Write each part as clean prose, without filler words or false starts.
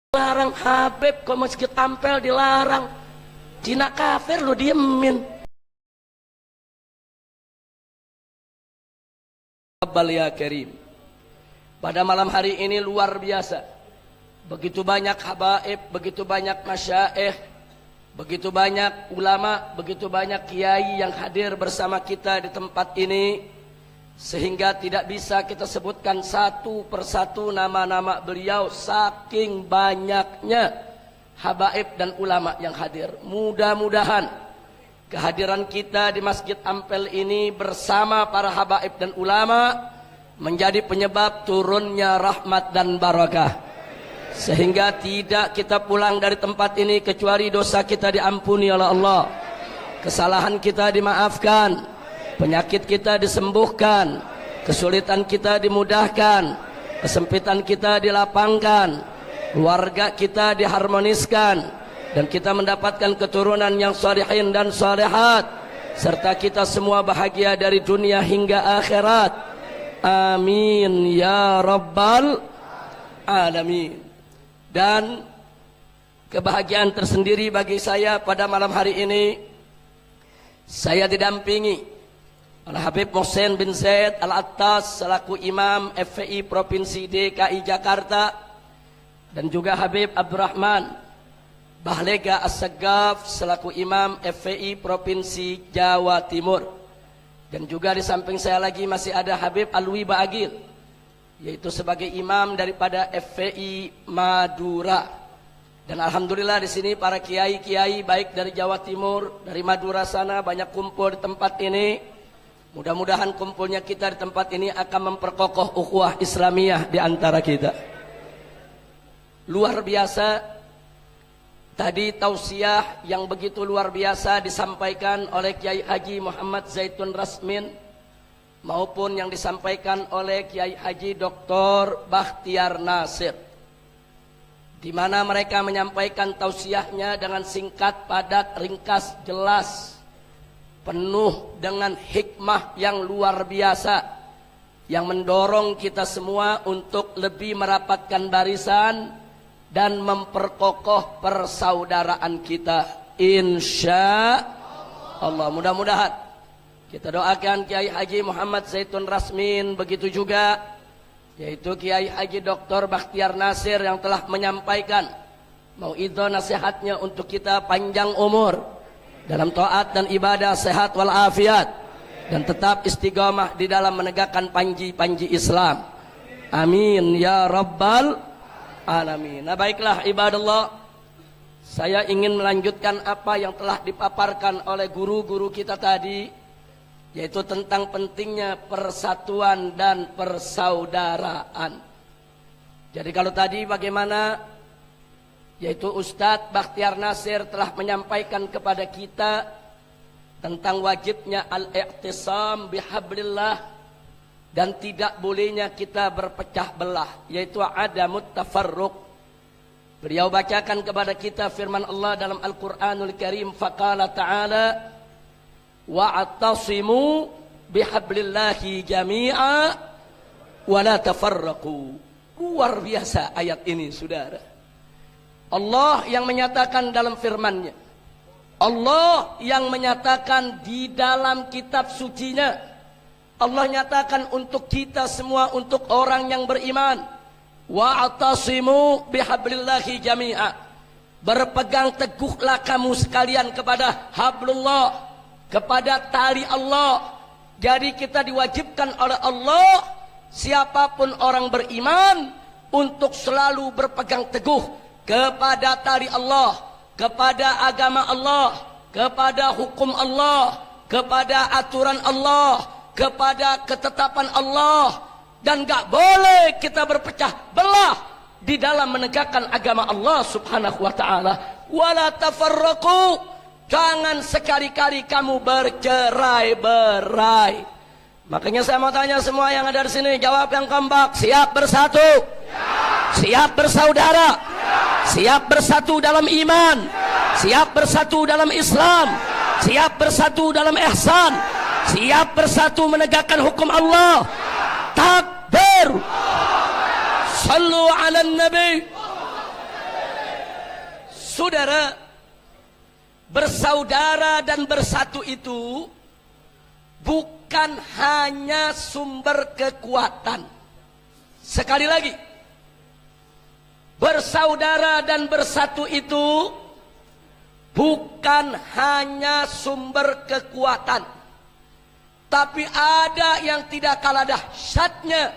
Larang Habib, kok masjid tampil dilarang. Cina kafir lu diemin. Ya Karim, pada malam hari ini luar biasa. Begitu banyak habaib, begitu banyak masyaikh, begitu banyak ulama, begitu banyak kiai yang hadir bersama kita di tempat ini, sehingga tidak bisa kita sebutkan satu persatu nama-nama beliau, saking banyaknya habaib dan ulama yang hadir. Mudah-mudahan kehadiran kita di Masjid Ampel ini bersama para habaib dan ulama menjadi penyebab turunnya rahmat dan barakah, sehingga tidak kita pulang dari tempat ini kecuali dosa kita diampuni oleh Allah, kesalahan kita dimaafkan, penyakit kita disembuhkan, kesulitan kita dimudahkan, kesempitan kita dilapangkan, keluarga kita diharmoniskan, dan kita mendapatkan keturunan yang salihin dan salihat, serta kita semua bahagia dari dunia hingga akhirat. Amin ya rabbal alamin. Dan kebahagiaan tersendiri bagi saya pada malam hari ini, saya didampingi oleh Habib Mohsen bin Zaid Al-Attas selaku Imam FPI Provinsi DKI Jakarta, dan juga Habib Abdurrahman Bahlega As-Sagaf selaku Imam FPI Provinsi Jawa Timur. Dan juga di samping saya lagi masih ada Habib Alwi Ba'agil, yaitu sebagai imam daripada FPI Madura. Dan alhamdulillah di sini para kiai-kiai baik dari Jawa Timur, dari Madura sana banyak kumpul di tempat ini. Mudah-mudahan kumpulnya kita di tempat ini akan memperkokoh ukhuwah Islamiyah di antara kita. Luar biasa tadi tausiah yang begitu luar biasa disampaikan oleh Kiai Haji Muhammad Zaitun Rasmin, maupun yang disampaikan oleh Kiai Haji Dr. Bakhtiar Nasir, di mana mereka menyampaikan tausiahnya dengan singkat, padat, ringkas, jelas, penuh dengan hikmah yang luar biasa, yang mendorong kita semua untuk lebih merapatkan barisan dan memperkokoh persaudaraan kita, insya Allah. Mudah-mudahan kita doakan Kiai Haji Muhammad Zaitun Rasmin, begitu juga yaitu Kiai Haji Dr. Bakhtiar Nasir yang telah menyampaikan mauidhah nasihatnya untuk kita panjang umur dalam taat dan ibadah, sehat walafiat, dan tetap istiqamah di dalam menegakkan panji-panji Islam. Amin ya rabbal alamin. Nah, baiklah ibadallah, saya ingin melanjutkan apa yang telah dipaparkan oleh guru-guru kita tadi, yaitu tentang pentingnya persatuan dan persaudaraan. Jadi kalau tadi bagaimana, yaitu Ustadz Bakhtiar Nasir telah menyampaikan kepada kita tentang wajibnya al-i'tisam bihablillah dan tidak bolehnya kita berpecah belah, yaitu adamut tafarruq. Beliau bacakan kepada kita firman Allah dalam Al-Quranul Karim, faqala ta'ala wa'tasimu bihablillahi jami'a wa la tafarraqu. Luar biasa ayat ini, saudara. Allah yang menyatakan dalam firman-Nya, Allah yang menyatakan di dalam kitab sucinya, Allah nyatakan untuk kita semua, untuk orang yang beriman, wa'tasimu bihablillahi jami'a, berpegang teguhlah kamu sekalian kepada hablullah, kepada tali Allah. Jadi kita diwajibkan oleh Allah, siapapun orang beriman, untuk selalu berpegang teguh kepada tali Allah, kepada agama Allah, kepada hukum Allah, kepada aturan Allah, kepada ketetapan Allah. Dan gak boleh kita berpecah belah di dalam menegakkan agama Allah subhanahu wa ta'ala. Wala tafarraqu, jangan sekali-kali kamu bercerai-berai. Makanya saya mau tanya semua yang ada di sini, jawab yang kompak. Siap bersatu? Siap bersaudara? Siap bersatu dalam iman? Siap bersatu dalam Islam? Siap bersatu dalam ihsan? Siap bersatu menegakkan hukum Allah? Takbir. Sallu ala nabi. Saudara, bersaudara dan bersatu itu bukan hanya sumber kekuatan. Sekali lagi, bersaudara dan bersatu itu bukan hanya sumber kekuatan, tapi ada yang tidak kalah dahsyatnya,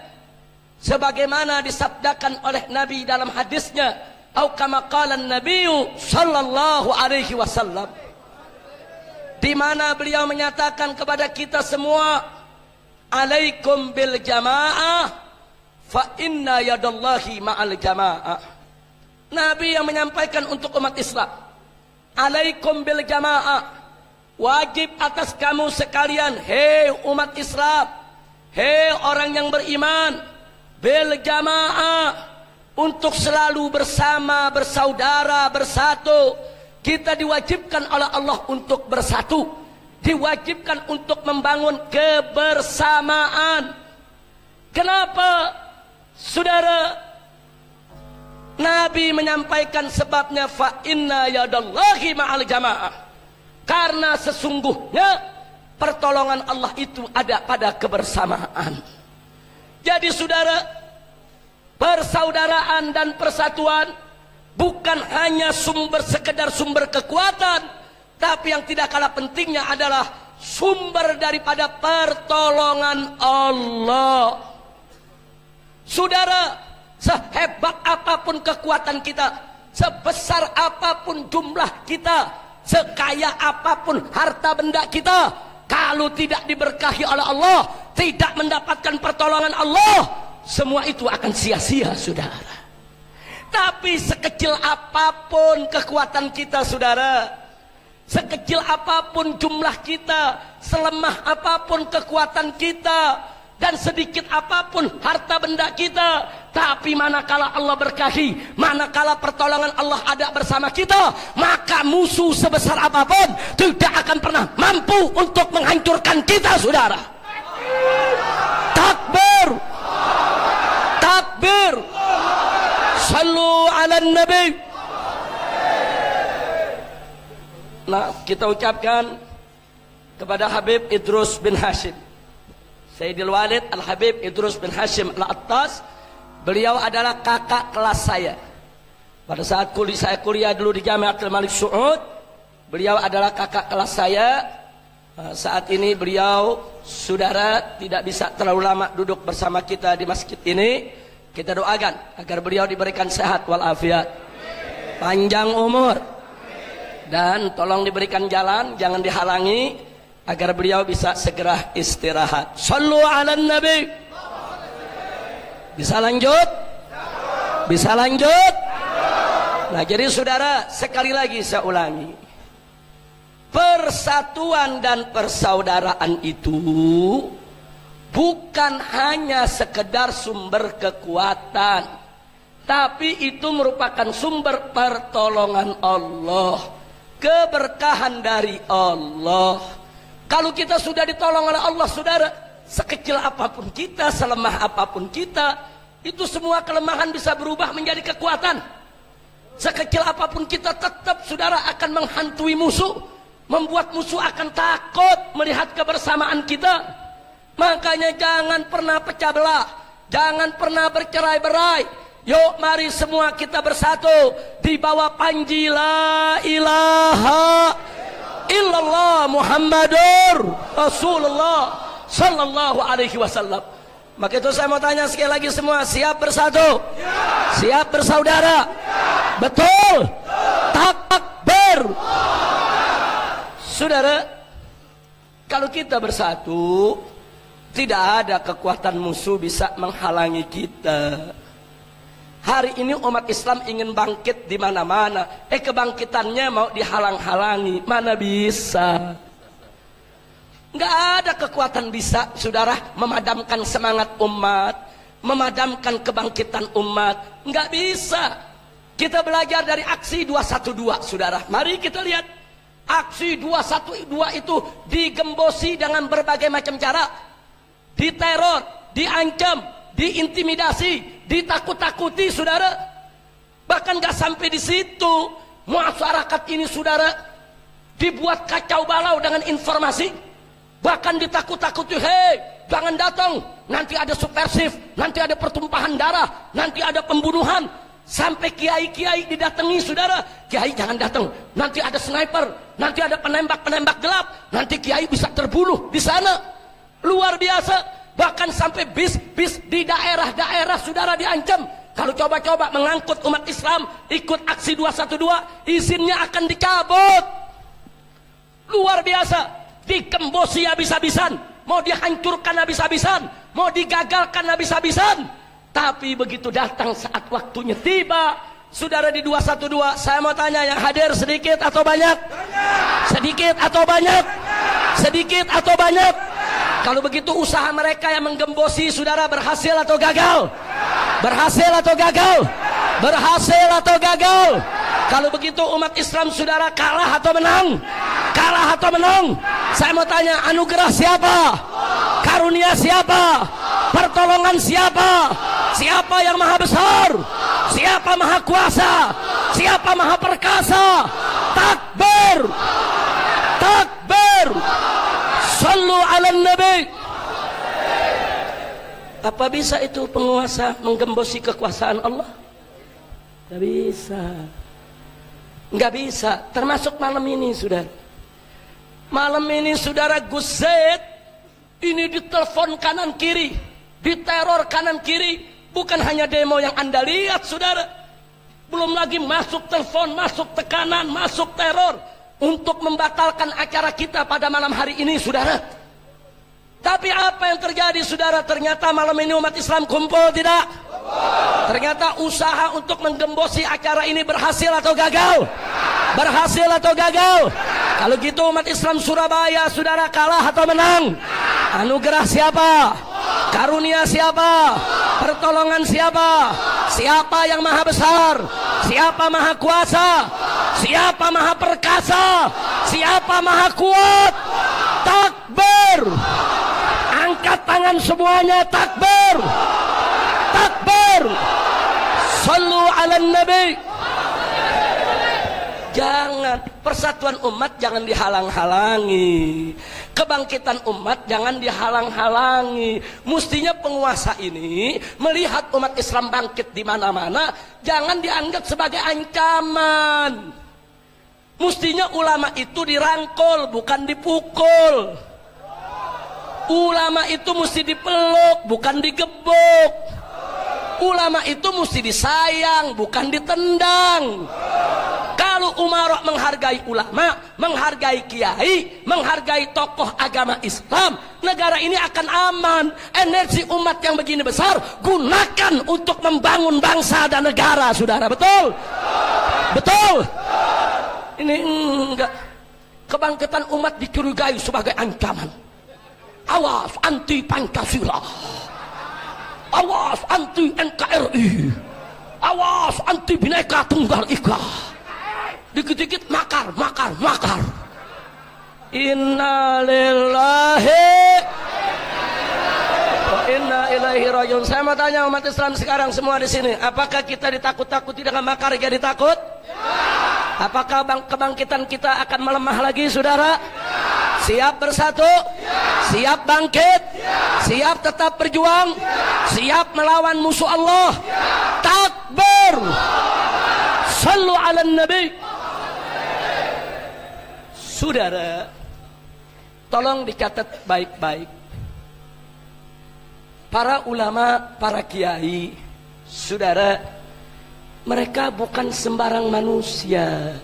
sebagaimana disabdakan oleh Nabi dalam hadisnya, atau kama qala an-nabiyyu sallallahu alaihi wasallam, di mana beliau menyatakan kepada kita semua, alaikum bil jamaah fa inna yadallahi ma'al jamaah. Nabi yang menyampaikan untuk umat Islam, alaikum bil jamaah, wajib atas kamu sekalian, hei umat Islam, hei orang yang beriman, bil jamaah, untuk selalu bersama, bersaudara, bersatu. Kita diwajibkan oleh Allah untuk bersatu, diwajibkan untuk membangun kebersamaan. Kenapa, saudara? Nabi menyampaikan sebabnya, fa inna yadallahi ma'al jamaah, karena sesungguhnya pertolongan Allah itu ada pada kebersamaan. Jadi saudara, persaudaraan dan persatuan bukan hanya sekedar sumber kekuatan, tapi yang tidak kalah pentingnya adalah sumber daripada pertolongan Allah. Saudara, sehebat apapun kekuatan kita, sebesar apapun jumlah kita, sekaya apapun harta benda kita, kalau tidak diberkahi oleh Allah, tidak mendapatkan pertolongan Allah, semua itu akan sia-sia, saudara. Tapi sekecil apapun kekuatan kita, saudara, sekecil apapun jumlah kita, selemah apapun kekuatan kita, dan sedikit apapun harta benda kita, tapi manakala Allah berkahi, manakala pertolongan Allah ada bersama kita, maka musuh sebesar apapun tidak akan pernah mampu untuk menghancurkan kita, saudara. Takbir, takbir, sallu ala nabi. Nah, kita ucapkan kepada Habib Idrus bin Hashim, Sayyidil Walid Al-Habib Idrus bin Hashim Al-Attas. Beliau adalah kakak kelas saya. Pada saat saya kuliah dulu di Jamiatul Malik Saud, beliau adalah kakak kelas saya. Saat ini beliau, saudara, tidak bisa terlalu lama duduk bersama kita di masjid ini. Kita doakan agar beliau diberikan sehat walafiat, panjang umur, dan tolong diberikan jalan, jangan dihalangi, agar beliau bisa segera istirahat. Sallu ala nabi. Bisa lanjut? Bisa lanjut? Nah, jadi saudara, sekali lagi saya ulangi, persatuan dan persaudaraan itu bukan hanya sekedar sumber kekuatan, tapi itu merupakan sumber pertolongan Allah, keberkahan dari Allah. Kalau kita sudah ditolong oleh Allah, saudara, sekecil apapun kita, selemah apapun kita, itu semua kelemahan bisa berubah menjadi kekuatan. Sekecil apapun kita, tetap saudara akan menghantui musuh, membuat musuh akan takut melihat kebersamaan kita. Makanya jangan pernah pecah belah, jangan pernah bercerai-berai. Yuk mari semua kita bersatu di bawah panji la ilaha illallah Muhammadur Rasulullah sallallahu alaihi wasallam. Maka itu saya mau tanya sekali lagi, semua siap bersatu? Siap bersaudara? Betul? Takbir. Saudara, kalau kita bersatu, tidak ada kekuatan musuh bisa menghalangi kita. Hari ini umat Islam ingin bangkit di mana-mana. Kebangkitannya mau dihalang-halangi, mana bisa? Nggak ada kekuatan bisa, saudara, memadamkan semangat umat, memadamkan kebangkitan umat. Nggak bisa. Kita belajar dari aksi 212, saudara. Mari kita lihat. Aksi 212 itu digembosi dengan berbagai macam cara. Diteror, diancam, diintimidasi, ditakut-takuti, saudara. Bahkan nggak sampai di situ. masyarakat ini saudara dibuat kacau balau dengan informasi, bahkan ditakut-takuti, hei jangan datang, nanti ada subversif, nanti ada pertumpahan darah, nanti ada pembunuhan. Sampai kiai-kiai didatangi saudara, kiai jangan datang, nanti ada sniper, nanti ada penembak-penembak gelap, nanti kiai bisa terbunuh di sana. Luar biasa. Bahkan sampai bis-bis di daerah-daerah saudara diancam, kalau coba-coba mengangkut umat Islam ikut aksi 212, izinnya akan dicabut. Luar biasa. Dikembosi habis-habisan, mau dihancurkan habis-habisan, mau digagalkan habis-habisan. Tapi begitu datang saat waktunya tiba, saudara di 212, saya mau tanya, yang hadir sedikit atau banyak? Sedikit atau banyak? Sedikit atau banyak? Kalau begitu usaha mereka yang menggembosi saudara berhasil atau gagal? Berhasil atau gagal? Berhasil atau gagal? Kalau begitu umat Islam saudara kalah atau menang? Kalah atau menang? Saya mau tanya, anugerah siapa? Karunia siapa? Pertolongan siapa? Siapa yang maha besar? Siapa maha kuasa? Siapa maha perkasa? Takbir! Takbir! Sallu ala nabi. Apa bisa itu penguasa menggembosi kekuasaan Allah? Gak bisa. Gak bisa. Termasuk malam ini saudara. Malam ini saudara, Gus Zaid ini ditelepon kanan kiri, diteror kanan kiri. Bukan hanya demo yang Anda lihat saudara, belum lagi masuk telepon, masuk tekanan, masuk teror untuk membatalkan acara kita pada malam hari ini saudara. Tapi apa yang terjadi saudara? Ternyata malam ini umat Islam kumpul tidak? Ternyata usaha untuk menggembosi acara ini berhasil atau gagal? Berhasil atau gagal? Kalau gitu umat Islam Surabaya saudara kalah atau menang? Anugerah siapa? Karunia siapa? Pertolongan siapa? Siapa yang maha besar? Siapa maha kuasa? Siapa maha perkasa? Siapa maha kuat? Takbir! Angkat tangan semuanya, takbir! Takbir! Sallu ala nabi. Jangan, persatuan umat jangan dihalang-halangi. Kebangkitan umat jangan dihalang-halangi. Mestinya penguasa ini melihat umat Islam bangkit di mana-mana, jangan dianggap sebagai ancaman. Mestinya ulama itu dirangkul, bukan dipukul. Ulama itu mesti dipeluk, bukan digebuk. Ulama itu mesti disayang, bukan ditendang. Kalau umarok menghargai ulama, menghargai kiai, menghargai tokoh agama Islam, negara ini akan aman. Energi umat yang begini besar gunakan untuk membangun bangsa dan negara, saudara. Betul? Betul? Ini enggak. Kebangkitan umat dicurigai sebagai ancaman. Awas anti Pancasila. Awas anti NKRI. Awas anti Bhinneka Tunggal Ika. Dikit-dikit makar. Inna lillahi wa inna ilaihi rajiun. Saya mau tanya umat Islam sekarang semua di sini, apakah kita ditakut-takuti dengan makar jadi takut? Apakah kebangkitan kita akan melemah lagi, saudara? Siap bersatu? Siap bangkit? Siap tetap berjuang? Siap melawan musuh Allah? Takbir! Sallu ala nabi. Saudara, tolong dicatat baik-baik. Para ulama, para kiai, saudara, mereka bukan sembarang manusia.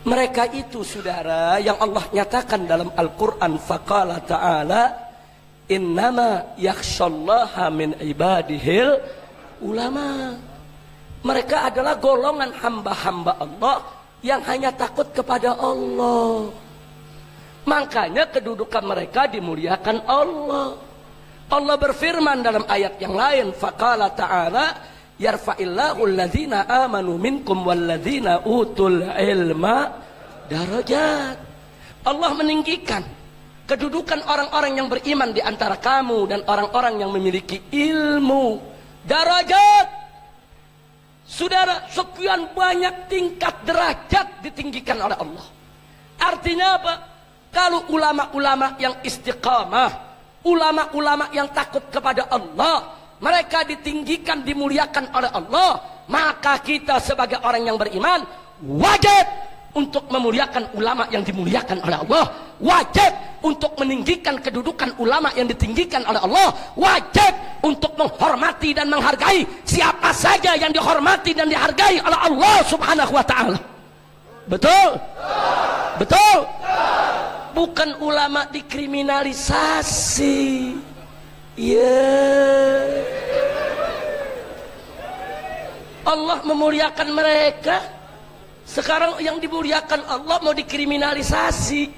Mereka itu saudara yang Allah nyatakan dalam Al-Quran, faqala ta'ala innama yakhshallaha min ibadihil ulama. Mereka adalah golongan hamba-hamba Allah yang hanya takut kepada Allah. Makanya kedudukan mereka dimuliakan Allah. Allah berfirman dalam ayat yang lain, faqala ta'ala yarfa'illahu alladhina amanu minkum walladhina utul ilma darajat. Allah meninggikan kedudukan orang-orang yang beriman di antara kamu dan orang-orang yang memiliki ilmu. Darajat. Saudara, sekian banyak tingkat derajat ditinggikan oleh Allah. Artinya apa? Kalau ulama-ulama yang istiqamah, ulama-ulama yang takut kepada Allah, mereka ditinggikan, dimuliakan oleh Allah, maka kita sebagai orang yang beriman wajib untuk memuliakan ulama yang dimuliakan oleh Allah, wajib untuk meninggikan kedudukan ulama yang ditinggikan oleh Allah, wajib untuk menghormati dan menghargai siapa saja yang dihormati dan dihargai oleh Allah Subhanahu wa ta'ala. Betul? Betul? Bukan ulama dikriminalisasi. Allah memuliakan mereka. Sekarang yang dimuliakan Allah mau dikriminalisasi.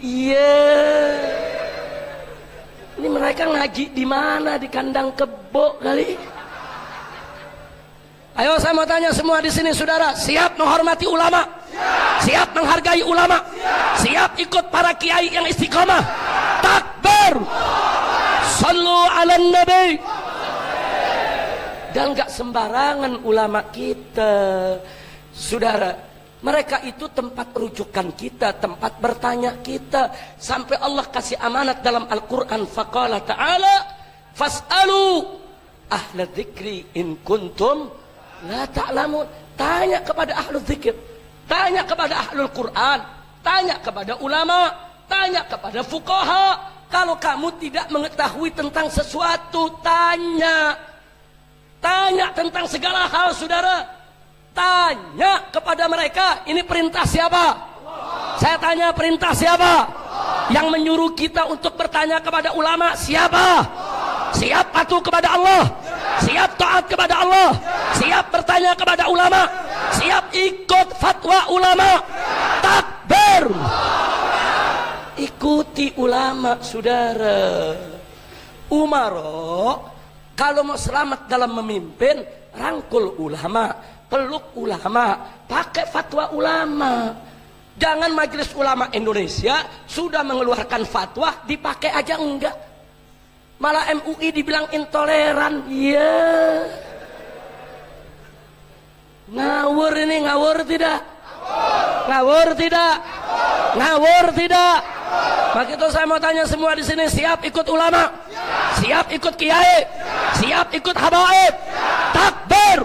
Ini mereka ngaji di mana? Di kandang kebo kali. Ayo saya mau tanya semua di sini, saudara, siap menghormati ulama? Siap menghargai ulama? Siap ikut para kiai yang istiqamah? Takbir! Sallu ala nabi. Dan gak sembarangan ulama kita, saudara. Mereka itu tempat rujukan kita, tempat bertanya kita. Sampai Allah kasih amanat dalam Al-Quran. Faqala ta'ala fas'alu ahla dzikri in kuntum la ta'lamun. Tanya kepada ahlu dzikir, tanya kepada ahlul Quran, tanya kepada ulama, tanya kepada fuqaha. Kalau kamu tidak mengetahui tentang sesuatu, tanya. Tanya tentang segala hal, saudara. Tanya kepada mereka. Ini perintah siapa? Saya tanya, perintah siapa? Yang menyuruh kita untuk bertanya kepada ulama siapa? Siap patuh kepada Allah? Siap taat kepada Allah? Siap bertanya kepada ulama? Siap ikut fatwa ulama? Takbir! Ikuti ulama, saudara. Umar kalau mau selamat dalam memimpin, rangkul ulama, peluk ulama, pakai fatwa ulama. Jangan Majelis Ulama Indonesia sudah mengeluarkan fatwa dipakai aja enggak. Malah MUI dibilang intoleran. Ngawur ini, ngawur tidak? Ngawur tidak? Ngawur tidak? Maka itu saya mau tanya semua di sini, siap ikut ulama? Siap ikut kiai? Siap ikut habaib? Takbir!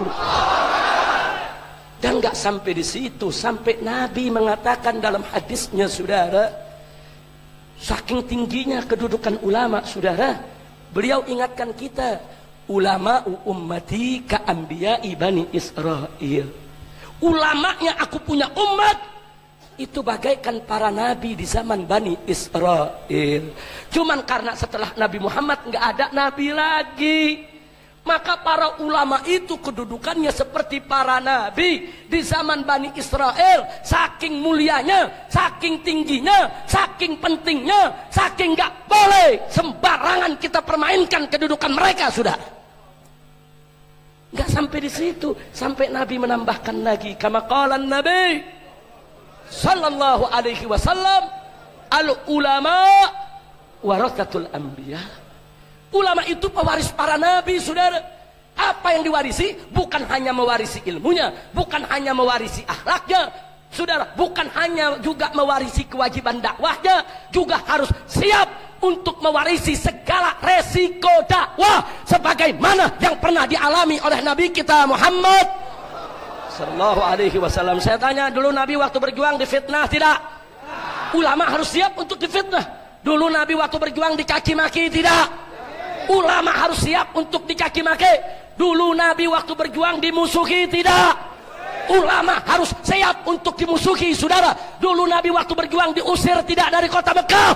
Dan nggak sampai di situ, sampai Nabi mengatakan dalam hadisnya, saudara, saking tingginya kedudukan ulama, saudara, beliau ingatkan kita, ulama ummati ka anbiya'i bani Israil. Ulamanya aku punya umat itu bagaikan para nabi di zaman Bani Israil. Cuman karena setelah Nabi Muhammad nggak ada nabi lagi, maka para ulama itu kedudukannya seperti para nabi di zaman Bani Israel. Saking mulianya, saking tingginya, saking pentingnya, saking nggak boleh sembarangan kita permainkan kedudukan mereka, sudah. Nggak sampai di situ, sampai Nabi menambahkan lagi, kama qala Nabi sallallahu alaihi wasallam, al ulama warathatul anbiya. Ulama itu pewaris para nabi, saudara. Apa yang diwarisi? Bukan hanya mewarisi ilmunya, bukan hanya mewarisi akhlaknya, saudara, bukan hanya juga mewarisi kewajiban dakwahnya, juga harus siap untuk mewarisi segala resiko dakwah sebagaimana yang pernah dialami oleh Nabi kita Muhammad sallallahu alaihi wasallam. Saya tanya, dulu Nabi waktu berjuang difitnah tidak? Ulama harus siap untuk difitnah. Dulu Nabi waktu berjuang dicaci maki tidak? Ulama harus siap untuk dicaci maki. Dulu Nabi waktu berjuang dimusuhi tidak? Ulama harus siap untuk dimusuhi, saudara. Dulu Nabi waktu berjuang diusir tidak dari kota Mekah?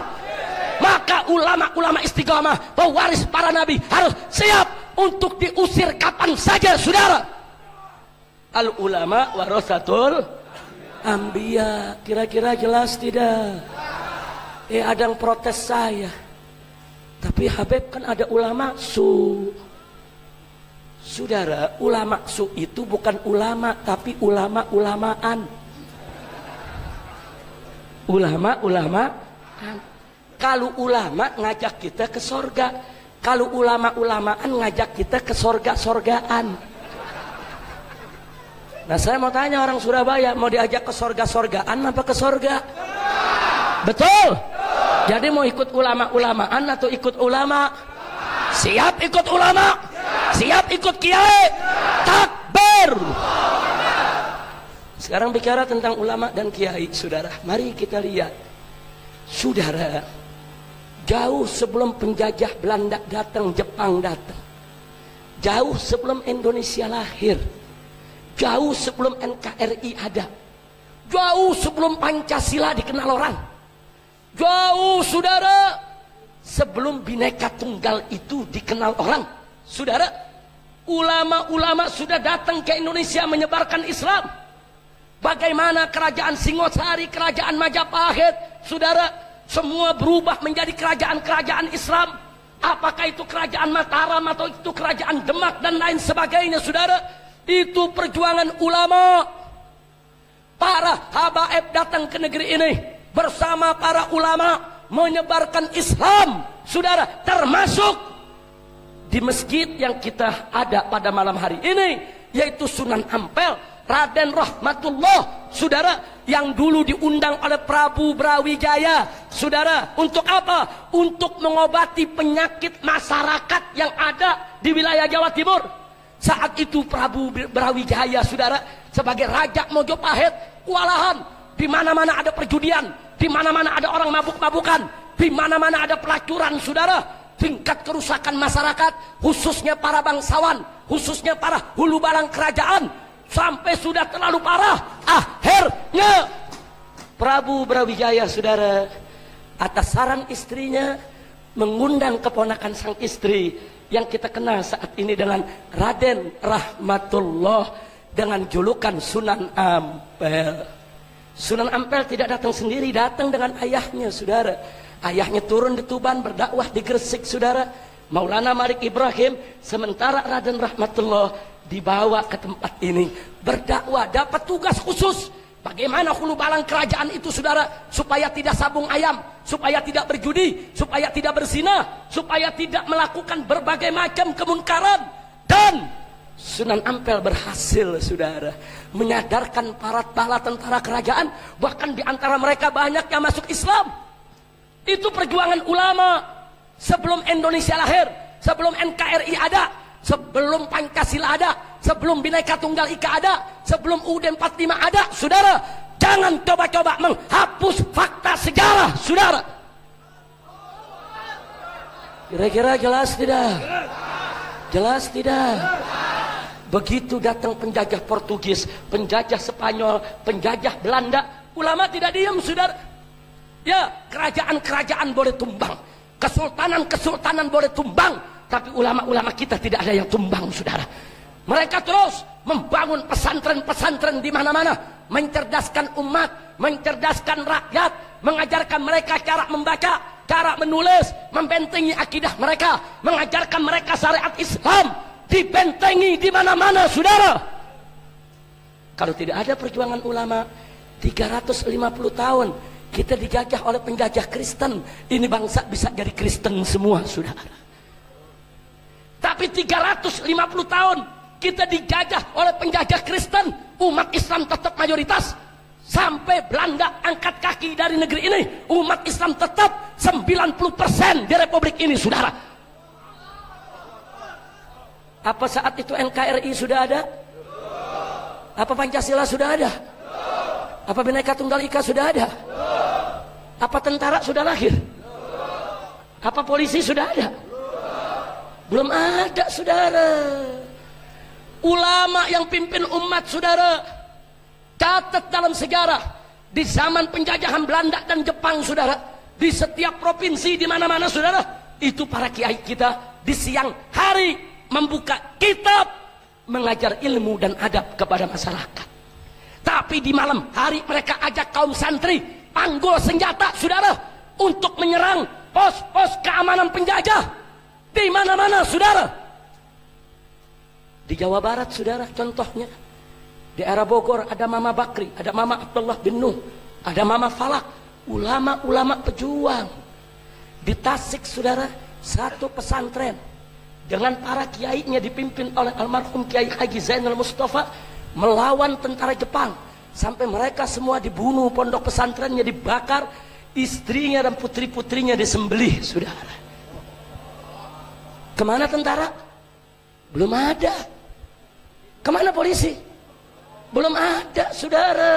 Maka ulama-ulama istiqamah, pewaris para nabi, harus siap untuk diusir kapan saja, saudara. Al ulama warasatul anbiya. Kira-kira jelas tidak? Ada yang protes saya, tapi Habib kan ada ulama su. Saudara, ulama su itu bukan ulama, tapi ulama-ulamaan. Ulama-ulamaan. Kalau ulama ngajak kita ke sorga, kalau ulama-ulamaan ngajak kita ke sorga-sorgaan. Nah saya mau tanya orang Surabaya, mau diajak ke sorga-sorgaan apa ke sorga? Betul. Jadi mau ikut ulama-ulamaan atau ikut ulama? Siap ikut ulama? Siap ikut kiai? Takbir. Sekarang bicara tentang ulama dan kiai, saudara. Mari kita lihat, saudara. Jauh sebelum penjajah Belanda datang, Jepang datang. Jauh sebelum Indonesia lahir. Jauh sebelum NKRI ada. Jauh sebelum Pancasila dikenal orang. Jauh, saudara, sebelum Bhinneka Tunggal itu dikenal orang. Saudara, ulama-ulama sudah datang ke Indonesia menyebarkan Islam. Bagaimana kerajaan Singosari, kerajaan Majapahit, saudara, semua berubah menjadi kerajaan-kerajaan Islam. Apakah itu kerajaan Mataram atau itu kerajaan Demak dan lain sebagainya, saudara. Itu perjuangan ulama. Para habaib datang ke negeri ini bersama para ulama menyebarkan Islam, saudara, termasuk di masjid yang kita ada pada malam hari ini, yaitu Sunan Ampel, Raden Rahmatullah, saudara, yang dulu diundang oleh Prabu Brawijaya, saudara, untuk apa? Untuk mengobati penyakit masyarakat yang ada di wilayah Jawa Timur. Saat itu Prabu Brawijaya, saudara, sebagai Raja Mojopahit, kewalahan. Di mana-mana ada perjudian, di mana-mana ada orang mabuk-mabukan, di mana-mana ada pelacuran, saudara. Tingkat kerusakan masyarakat, khususnya para bangsawan, khususnya para hulu balang kerajaan, sampai sudah terlalu parah. Akhirnya Prabu Brawijaya, saudara, atas saran istrinya mengundang keponakan sang istri yang kita kenal saat ini dengan Raden Rahmatullah dengan julukan Sunan Ampel. Sunan Ampel tidak datang sendiri, datang dengan ayahnya, saudara. Ayahnya turun di Tuban, berdakwah di Gresik, saudara. Maulana Malik Ibrahim, sementara Raden Rahmatullah dibawa ke tempat ini berdakwah, dapat tugas khusus. Bagaimana hulu balang kerajaan itu, saudara, supaya tidak sabung ayam, supaya tidak berjudi, supaya tidak berzina, supaya tidak melakukan berbagai macam kemunkaran. Dan Sunan Ampel berhasil, saudara, menyadarkan para bala tentara kerajaan, bahkan di antara mereka banyak yang masuk Islam. Itu perjuangan ulama sebelum Indonesia lahir, sebelum NKRI ada, sebelum Pancasila ada, sebelum Bhinneka Tunggal Ika ada, sebelum UUD 45 ada, saudara. Jangan coba-coba menghapus fakta sejarah, saudara. Kira-kira jelas tidak? Jelas tidak? Begitu datang penjajah Portugis, penjajah Spanyol, penjajah Belanda, ulama tidak diam, saudara. Ya, kerajaan-kerajaan boleh tumbang, kesultanan-kesultanan boleh tumbang, tapi ulama-ulama kita tidak ada yang tumbang, saudara. Mereka terus membangun pesantren-pesantren di mana-mana, mencerdaskan umat, mencerdaskan rakyat, mengajarkan mereka cara membaca, cara menulis, membentengi akidah mereka, mengajarkan mereka syariat Islam. Dibentengi di mana-mana, saudara. Kalau tidak ada perjuangan ulama, 350 tahun kita dijajah oleh penjajah Kristen. Ini bangsa bisa jadi Kristen semua, saudara. Tapi 350 tahun kita dijajah oleh penjajah Kristen, umat Islam tetap mayoritas. Sampai Belanda angkat kaki dari negeri ini, umat Islam tetap 90% di Republik ini, saudara. Apa saat itu NKRI sudah ada? Apa Pancasila sudah ada? Apa Bhinneka Tunggal Ika sudah ada? Apa tentara sudah lahir? Apa polisi sudah ada? Belum ada, saudara. Ulama yang pimpin umat, saudara. Catat dalam sejarah, di zaman penjajahan Belanda dan Jepang, saudara, di setiap provinsi, di mana-mana, saudara, itu para kiai kita di siang hari membuka kitab, mengajar ilmu dan adab kepada masyarakat. Tapi di malam hari mereka ajak kaum santri panggul senjata, saudara, untuk menyerang pos-pos keamanan penjajah di mana-mana, saudara. Di Jawa Barat, saudara, contohnya di era Bogor ada Mama Bakri, ada Mama Abdullah bin Nuh, ada Mama Falak, ulama-ulama pejuang. Di Tasik, saudara, satu pesantren dengan para kiainya dipimpin oleh almarhum Kiai Haji Zainal Mustafa, melawan tentara Jepang sampai mereka semua dibunuh, pondok pesantrennya dibakar, istrinya dan putri-putrinya disembelih, saudara. Kemana tentara? Belum ada. Kemana polisi? Belum ada, saudara.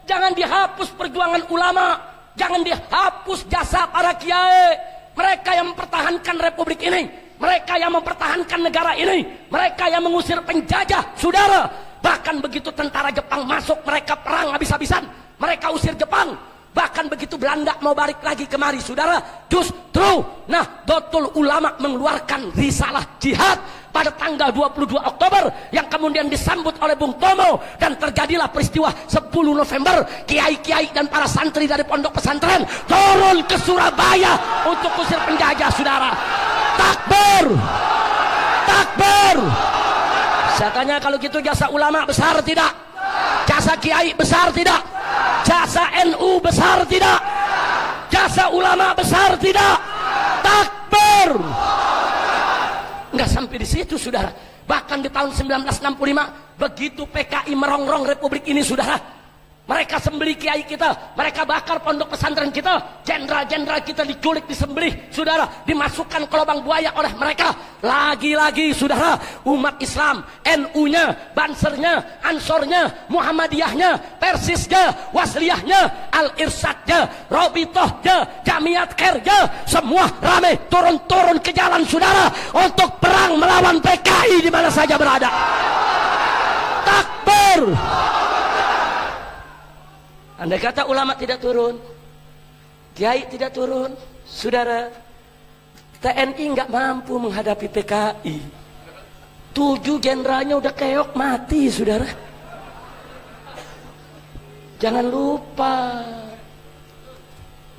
Jangan dihapus perjuangan ulama, jangan dihapus jasa para kiai, mereka yang mempertahankan republik ini, mereka yang mempertahankan negara ini, mereka yang mengusir penjajah, saudara. Bahkan begitu tentara Jepang masuk, mereka perang habis-habisan, mereka usir Jepang. Bahkan begitu Belanda mau balik lagi kemari, saudara, justru Nahdlatul Ulama mengeluarkan risalah jihad pada tanggal 22 Oktober yang kemudian disambut oleh Bung Tomo, dan terjadilah peristiwa 10 November. Kiai-kiai dan para santri dari pondok pesantren turun ke Surabaya untuk usir penjajah, saudara. Takbir, takbir. Saya tanya, kalau gitu jasa ulama besar tidak? Jasa kiai besar tidak? Jasa NU besar tidak? Jasa ulama besar tidak? Takbir. Enggak sampai di situ, saudara. Bahkan di tahun 1965 begitu PKI merongrong republik ini, saudara, mereka sembelih kiai kita, mereka bakar pondok pesantren kita, jenderal-jenderal kita diculik, disembelih, saudara, dimasukkan ke lubang buaya oleh mereka. Lagi-lagi, saudara, umat Islam, NU-nya, Bansernya, Ansornya, Muhammadiyahnya, Persisnya, Wasliyahnya, Al-Irsadnya, Robitohnya, Jamiat Khairnya, semua rame turun-turun ke jalan, saudara, untuk perang melawan PKI di mana saja berada. Takbir. Andai kata ulama tidak turun, kiai tidak turun, saudara, TNI nggak mampu menghadapi PKI. 7 jenderalnya udah keok mati, saudara. Jangan lupa,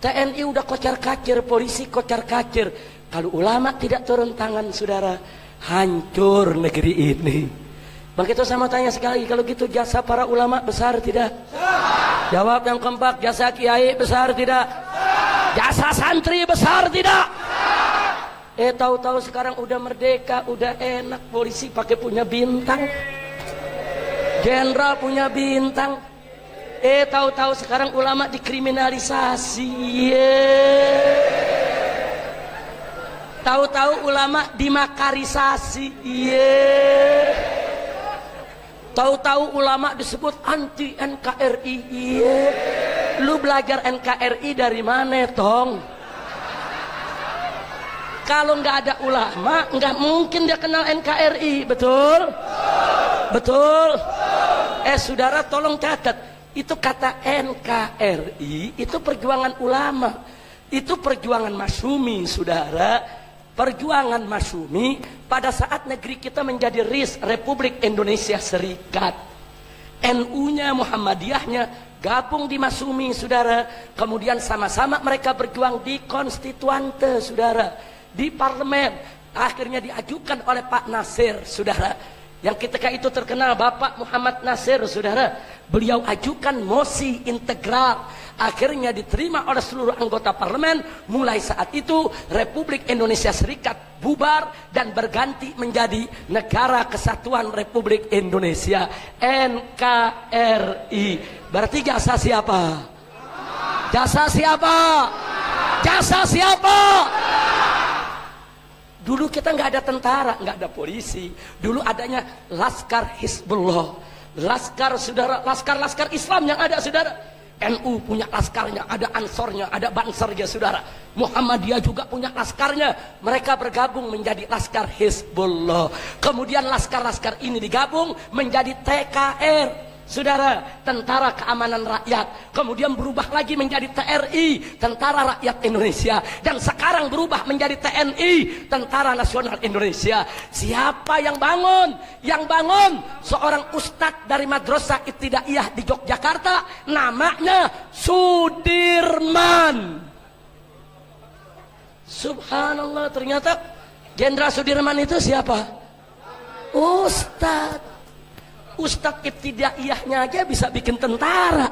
TNI udah kocar-kacir, polisi kocar-kacir. Kalau ulama tidak turun tangan, saudara, hancur negeri ini. Begitu sama tanya sekali, kalau gitu jasa para ulama besar tidak? Jawab yang keempat, jasa kiai besar tidak? Jasa santri besar tidak? Tahu-tahu sekarang udah merdeka, udah enak, polisi pakai punya bintang, jenderal punya bintang. Tahu-tahu sekarang ulama dikriminalisasi. Tahu-tahu ulama dimakarisasi. Tahu-tahu ulama disebut anti NKRI. Lu belajar NKRI dari mana, Tong? Kalau nggak ada ulama, nggak mungkin dia kenal NKRI, betul? Betul? Saudara, tolong catat. Itu kata NKRI, itu perjuangan ulama. Itu perjuangan Masyumi, saudara. Perjuangan Masyumi pada saat negeri kita menjadi RIS, Republik Indonesia Serikat. NU-nya, Muhammadiyahnya gabung di Masyumi, saudara. Kemudian sama-sama mereka berjuang di konstituante, saudara, di parlemen. Akhirnya diajukan oleh Pak Nasir, saudara, yang ketika itu terkenal Bapak Muhammad Nasir, saudara. Beliau ajukan mosi integral, akhirnya diterima oleh seluruh anggota parlemen. Mulai saat itu Republik Indonesia Serikat bubar dan berganti menjadi Negara Kesatuan Republik Indonesia, NKRI. Berarti jasa siapa? Jasa siapa? Jasa siapa? Dulu kita nggak ada tentara, nggak ada polisi. Dulu adanya Laskar Hizbullah. Laskar, saudara, laskar Islam yang ada, saudara. NU punya laskarnya, ada Ansornya, ada Bansernya, saudara. Muhammadiyah juga punya laskarnya. Mereka bergabung menjadi Laskar Hizbullah. Kemudian laskar-laskar ini digabung menjadi TKR, saudara, Tentara Keamanan Rakyat. Kemudian berubah lagi menjadi TRI, Tentara Rakyat Indonesia. Dan sekarang berubah menjadi TNI, Tentara Nasional Indonesia. Siapa yang bangun? Yang bangun seorang ustadz dari Madrasah Ibtidaiyah di Yogyakarta, namanya Sudirman. Subhanallah, ternyata Jenderal Sudirman itu siapa? Ustadz. Ustadz ibtidaiyahnya aja bisa bikin tentara,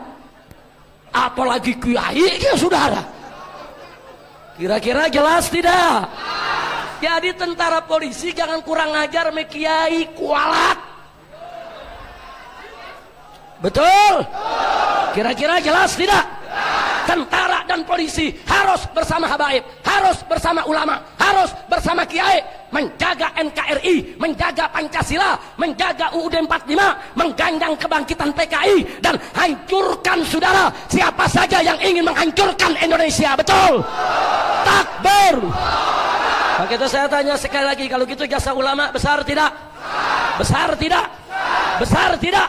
apalagi kiai ya, saudara. Kira-kira jelas tidak? Jadi tentara polisi jangan kurang ajar sama kiai, kualat. Betul? Kira-kira jelas tidak? Tentara dan polisi harus bersama habaib, harus bersama ulama, harus bersama kiai, menjaga NKRI, menjaga Pancasila, menjaga UUD 45, menggandang kebangkitan PKI, dan hancurkan saudara siapa saja yang ingin menghancurkan Indonesia. Betul? Takbir. Maka itu saya tanya sekali lagi, kalau gitu jasa ulama besar tidak? Besar tidak? Besar tidak?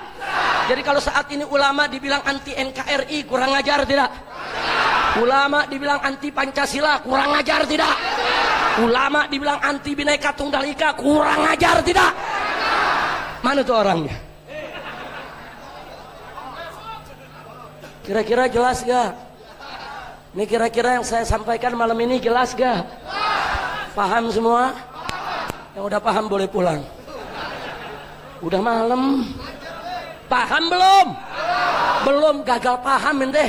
Jadi kalau saat ini ulama dibilang anti NKRI, kurang ajar tidak? Ulama dibilang anti Pancasila, kurang ajar tidak? Ulama dibilang anti Bhinneka Tunggal Ika, kurang ajar tidak? Mana tuh orangnya? Kira-kira jelas gak? Ini kira-kira yang saya sampaikan malam ini jelas gak? Paham semua? Yang udah paham boleh pulang. Udah malam. Paham belum? Belum, gagal paham ente.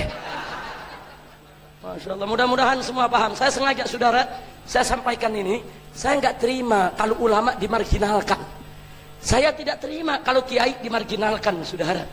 Masya Allah, mudah-mudahan semua paham. Saya sengaja saudara, saya sampaikan ini. Saya nggak terima kalau ulama dimarginalkan. Saya tidak terima kalau kiai dimarginalkan, saudara.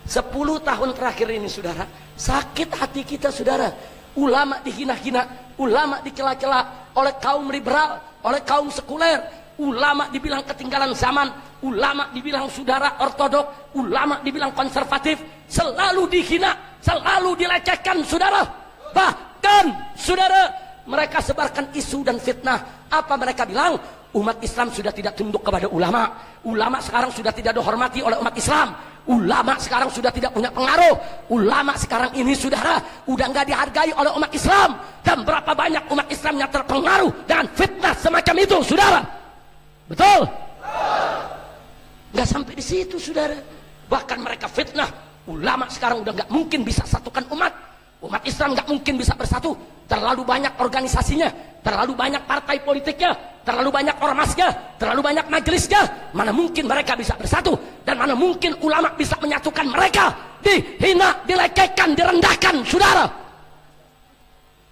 10 tahun terakhir ini, saudara, sakit hati kita, saudara. Ulama dihina-hina, ulama dicela-cela oleh kaum liberal, oleh kaum sekuler. Ulama dibilang ketinggalan zaman, ulama dibilang saudara ortodok, ulama dibilang konservatif, selalu dihina, selalu dilecehkan, saudara. Bahkan saudara, mereka sebarkan isu dan fitnah. Apa mereka bilang? Umat Islam sudah tidak tunduk kepada ulama. Ulama sekarang sudah tidak dihormati oleh umat Islam. Ulama sekarang sudah tidak punya pengaruh. Ulama sekarang ini, saudara, udah nggak dihargai oleh umat Islam. Dan berapa banyak umat Islam yang terpengaruh dengan fitnah semacam itu, saudara? Betul? Nggak sampai di situ, saudara. Bahkan mereka fitnah. Ulama sekarang udah nggak mungkin bisa satukan umat. Umat Islam nggak mungkin bisa bersatu. Terlalu banyak organisasinya, terlalu banyak partai politiknya, terlalu banyak ormasnya, terlalu banyak majelisnya. Mana mungkin mereka bisa bersatu, dan mana mungkin ulama bisa menyatukan mereka. Dihina, dilecehkan, direndahkan, saudara.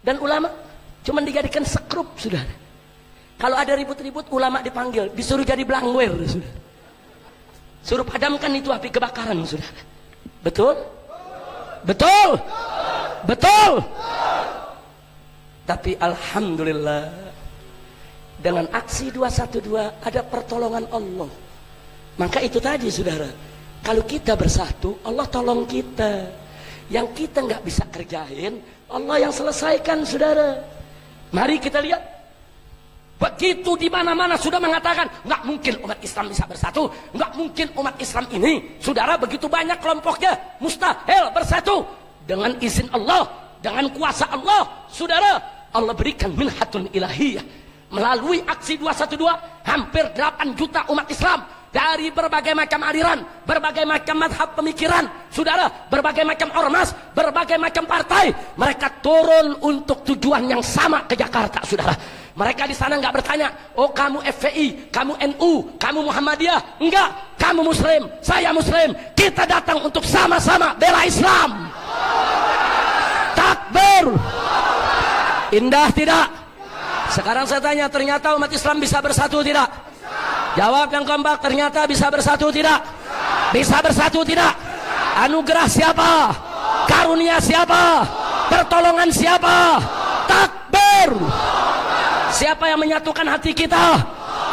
Dan ulama cuma dijadikan sekrup, saudara. Kalau ada ribut-ribut, ulama dipanggil, disuruh jadi belangwer, saudara. Suruh padamkan itu api kebakaran, saudara. Betul? Betul? Betul? Tapi alhamdulillah, dengan aksi 212 ada pertolongan Allah. Maka itu tadi, saudara, kalau kita bersatu, Allah tolong kita. Yang kita nggak bisa kerjain, Allah yang selesaikan, saudara. Mari kita lihat. Begitu di mana-mana sudah mengatakan nggak mungkin umat Islam bisa bersatu, nggak mungkin umat Islam ini, saudara, begitu banyak kelompoknya, mustahil bersatu. Dengan izin Allah, dengan kuasa Allah, saudara, Allah berikan minhatun ilahiyah. Melalui aksi 212, hampir 8 juta umat Islam dari berbagai macam aliran, berbagai macam madhab pemikiran, saudara, berbagai macam ormas, berbagai macam partai, mereka turun untuk tujuan yang sama ke Jakarta, saudara. Mereka di sana nggak bertanya, oh kamu FPI, kamu NU, kamu Muhammadiyah, enggak, kamu Muslim, saya Muslim, kita datang untuk sama-sama bela Islam. Takbir. Indah tidak? Sekarang saya tanya, ternyata umat Islam bisa bersatu tidak? Jawab yang kompak, ternyata bisa bersatu tidak? Bisa bersatu tidak? Anugerah siapa? Karunia siapa? Pertolongan siapa? Takbir. Siapa yang menyatukan hati kita?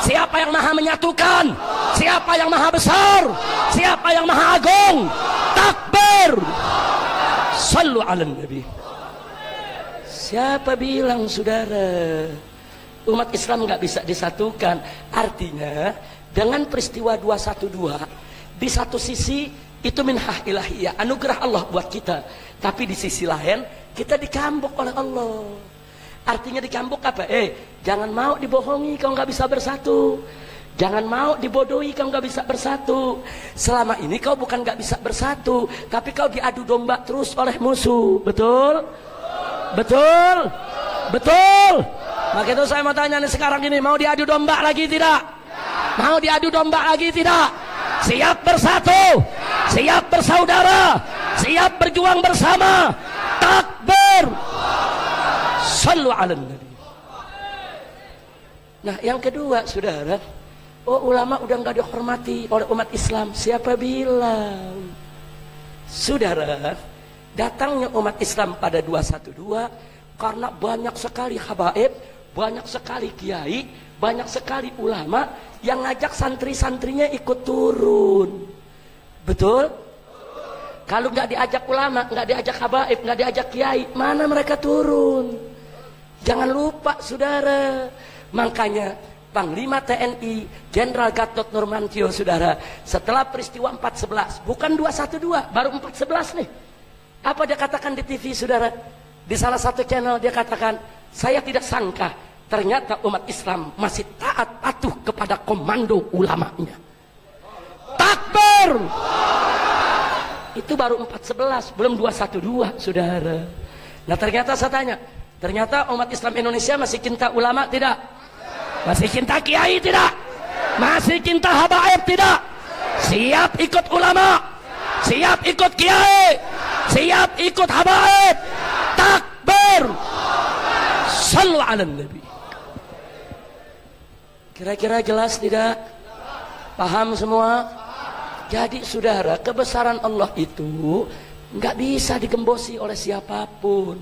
Siapa yang maha menyatukan? Siapa yang maha besar? Siapa yang maha agung? Takbir. Sallu ala Nabi. Siapa bilang, saudara, umat Islam nggak bisa disatukan? Artinya dengan peristiwa 212, di satu sisi itu minhah ilahiyah, anugerah Allah buat kita, tapi di sisi lain kita dicambuk oleh Allah. Artinya dicambuk apa? Jangan mau dibohongi kau nggak bisa bersatu. Jangan mau dibodohi kau nggak bisa bersatu. Selama ini kau bukan nggak bisa bersatu, tapi kau diadu domba terus oleh musuh. Betul? Betul? Betul? Maka itu saya mau tanya nih sekarang ini, mau diadu domba lagi tidak? Mau diadu domba lagi tidak? Siap bersatu? Siap bersaudara? Siap berjuang bersama? Takbir. Sallu ala Nabi. Nah, yang kedua, saudara, ulama udah nggak dihormati oleh umat Islam. Siapa bilang? Saudara, datangnya umat Islam pada 212 karena banyak sekali habaib, banyak sekali kiai, banyak sekali ulama yang ngajak santri-santrinya ikut turun. Betul? Kalau nggak diajak ulama, nggak diajak habaib, nggak diajak kiai, mana mereka turun? Jangan lupa saudara. Makanya Panglima TNI Jenderal Gatot Nurmantio saudara, setelah peristiwa 411, bukan 212, baru 411 nih. Apa dia katakan di TV saudara? Di salah satu channel dia katakan, saya tidak sangka ternyata umat Islam masih taat patuh kepada komando ulamanya. Takbir! Itu baru 411, belum 212 saudara. Nah ternyata saya tanya, ternyata umat Islam Indonesia masih cinta ulama tidak? Masih cinta kiai tidak? Masih cinta habaib tidak? Siap ikut ulama? Siap ikut kiai? Siap ikut habaib? Takbir! Sallu ala Nabi. Kira-kira jelas tidak? Paham semua? Jadi saudara, kebesaran Allah itu nggak bisa digembosi oleh siapapun.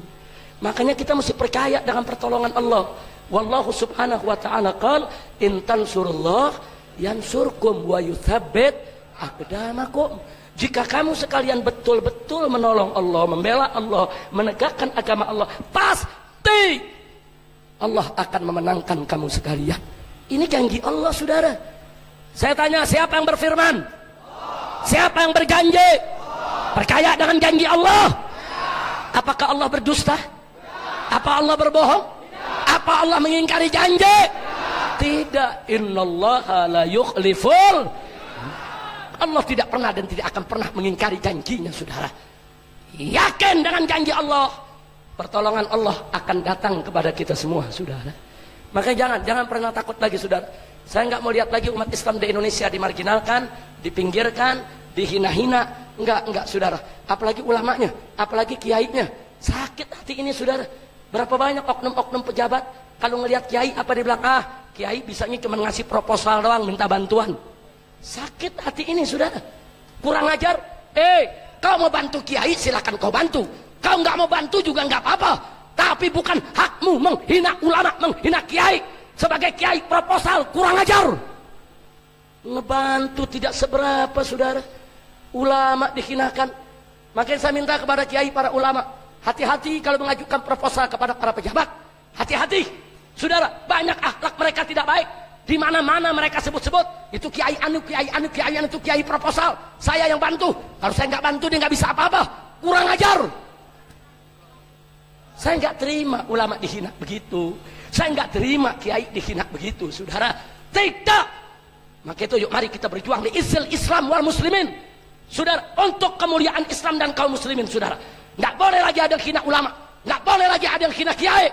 Makanya kita mesti percaya dengan pertolongan Allah. Wallahu subhanahu wa ta'ala qala in tansurullah yansurkum wa yuthabbit aqdamakum. Jika kamu sekalian betul-betul menolong Allah, membela Allah, menegakkan agama Allah, pasti Allah akan memenangkan kamu sekalian. Ini janji Allah saudara. Saya tanya, siapa yang berfirman? Siapa yang berjanji? Percaya dengan janji Allah? Apakah Allah berdusta? Apa Allah berbohong? Apa Allah mengingkari janji? Tidak. Innallaha la yukhliful. Allah tidak pernah dan tidak akan pernah mengingkari janjinya saudara. Yakin dengan janji Allah, pertolongan Allah akan datang kepada kita semua saudara. Makanya jangan pernah takut lagi saudara. Saya nggak mau lihat lagi umat Islam di Indonesia dimarginalkan, dipinggirkan, dihina-hina. Enggak saudara. Apalagi ulamanya, apalagi kiainya. Sakit hati ini saudara. Berapa banyak oknum-oknum pejabat kalau ngelihat kiai apa dia bilang, kiai bisanya cuma ngasih proposal doang, minta bantuan. Sakit hati ini saudara. Kurang ajar. Kau mau bantu kiai silakan kau bantu. Kau nggak mau bantu juga nggak apa-apa. Tapi bukan hakmu menghina ulama, menghina kiai. Sebagai kiai proposal, kurang ajar. Ngebantu tidak seberapa saudara. Ulama dihinakan. Makanya saya minta kepada kiai para ulama, hati-hati kalau mengajukan proposal kepada para pejabat. Hati-hati saudara, banyak akhlak mereka tidak baik. Di mana-mana mereka sebut-sebut itu kiai anu, itu kiai proposal. Saya yang bantu. Kalau saya nggak bantu dia nggak bisa apa-apa. Kurang ajar. Saya nggak terima ulama dihina begitu. Saya nggak terima kiai dihina begitu, saudara. Tidak. Maka itu yuk mari kita berjuang di Islam wal muslimin, saudara, untuk kemuliaan Islam dan kaum muslimin, saudara. Nggak boleh lagi ada yang hina ulama, nggak boleh lagi ada yang hina kiai.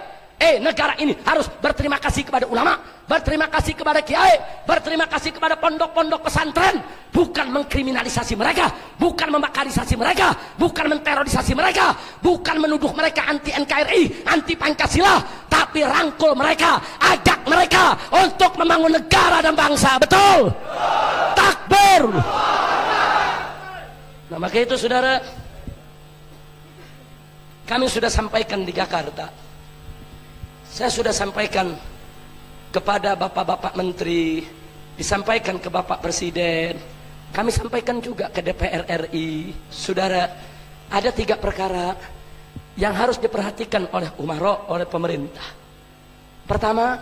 Negara ini harus berterima kasih kepada ulama, berterima kasih kepada kiai, berterima kasih kepada pondok-pondok pesantren. Bukan mengkriminalisasi mereka, bukan memakarisasi mereka, bukan menterorisasi mereka, bukan menuduh mereka anti NKRI, anti Pancasila, tapi rangkul mereka, ajak mereka untuk membangun negara dan bangsa. Betul? Takbir. Nah maka itu saudara, kami sudah sampaikan di Jakarta. Saya sudah sampaikan kepada bapak-bapak menteri, disampaikan ke bapak presiden, kami sampaikan juga ke DPR RI. Saudara, ada 3 perkara yang harus diperhatikan oleh umaro, oleh pemerintah. Pertama,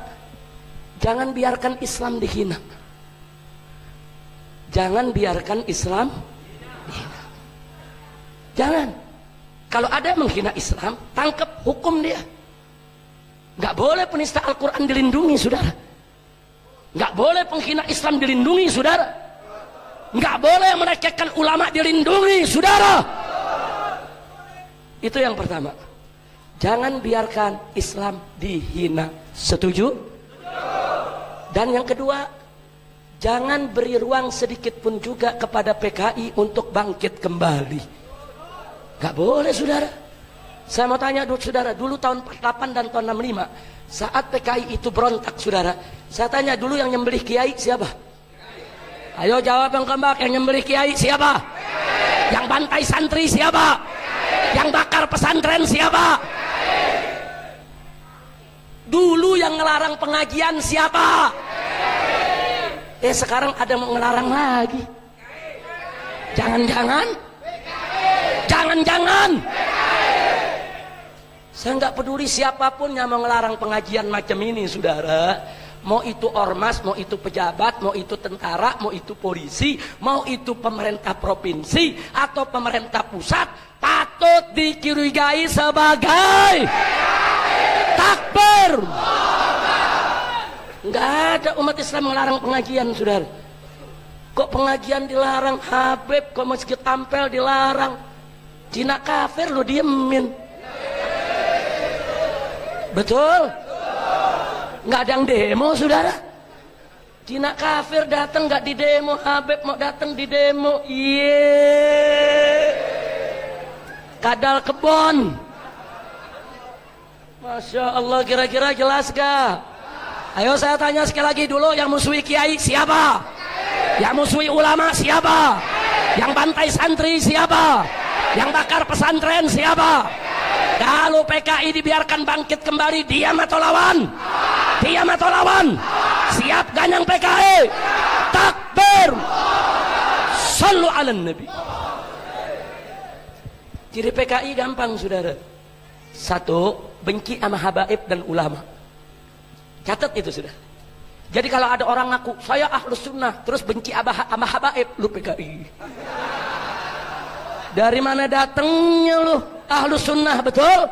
jangan biarkan Islam dihina. Jangan biarkan Islam dihina. Jangan. Kalau ada yang menghina Islam, tangkap, hukum dia. Nggak boleh penista Al-Quran dilindungi, saudara. Nggak boleh penghina Islam dilindungi, saudara. Nggak boleh melecehkan ulama dilindungi, saudara. Itu yang pertama. Jangan biarkan Islam dihina. Setuju? Dan yang kedua, jangan beri ruang sedikit pun juga kepada PKI untuk bangkit kembali. Nggak boleh, saudara. Saya mau tanya saudara, dulu tahun 48 dan tahun 65, saat PKI itu berontak saudara, saya tanya dulu yang nyembelih kiai siapa? Ayo jawab yang keempat, yang nyembelih kiai siapa? Yang bantai santri siapa? Yang bakar pesantren siapa? Dulu yang ngelarang pengajian siapa? Sekarang ada mau ngelarang lagi. Jangan-jangan saya nggak peduli siapapun yang mau ngelarang pengajian macam ini, saudara. Mau itu ormas, mau itu pejabat, mau itu tentara, mau itu polisi, mau itu pemerintah provinsi atau pemerintah pusat, patut dicurigai sebagai takbir. Nggak ada umat Islam melarang pengajian, saudara. Kok pengajian dilarang? Habib, kok masjid Ampel dilarang? Cina kafir lo diemin. Betul? Nggak ada yang demo, saudara. Cina kafir datang nggak di demo, Habib mau datang di demo. Kadal kebon. Masya Allah, kira-kira jelas gak? Ayo saya tanya sekali lagi dulu, yang musuhi kiai siapa? Yang musuhi ulama siapa? Yang bantai santri siapa? Yang bakar pesantren siapa? Kalau PKI dibiarkan bangkit kembali, diam atau lawan? Diam atau lawan? Siap ganyang PKI? Takbir! Sallu ala Nabi. Ciri PKI gampang, saudara. Satu, benci sama habaib dan ulama. Catat itu, sudah. Jadi kalau ada orang ngaku saya ahlus sunnah terus benci sama habaib, lu PKI. Dari mana datangnya lu ahlus sunnah, betul?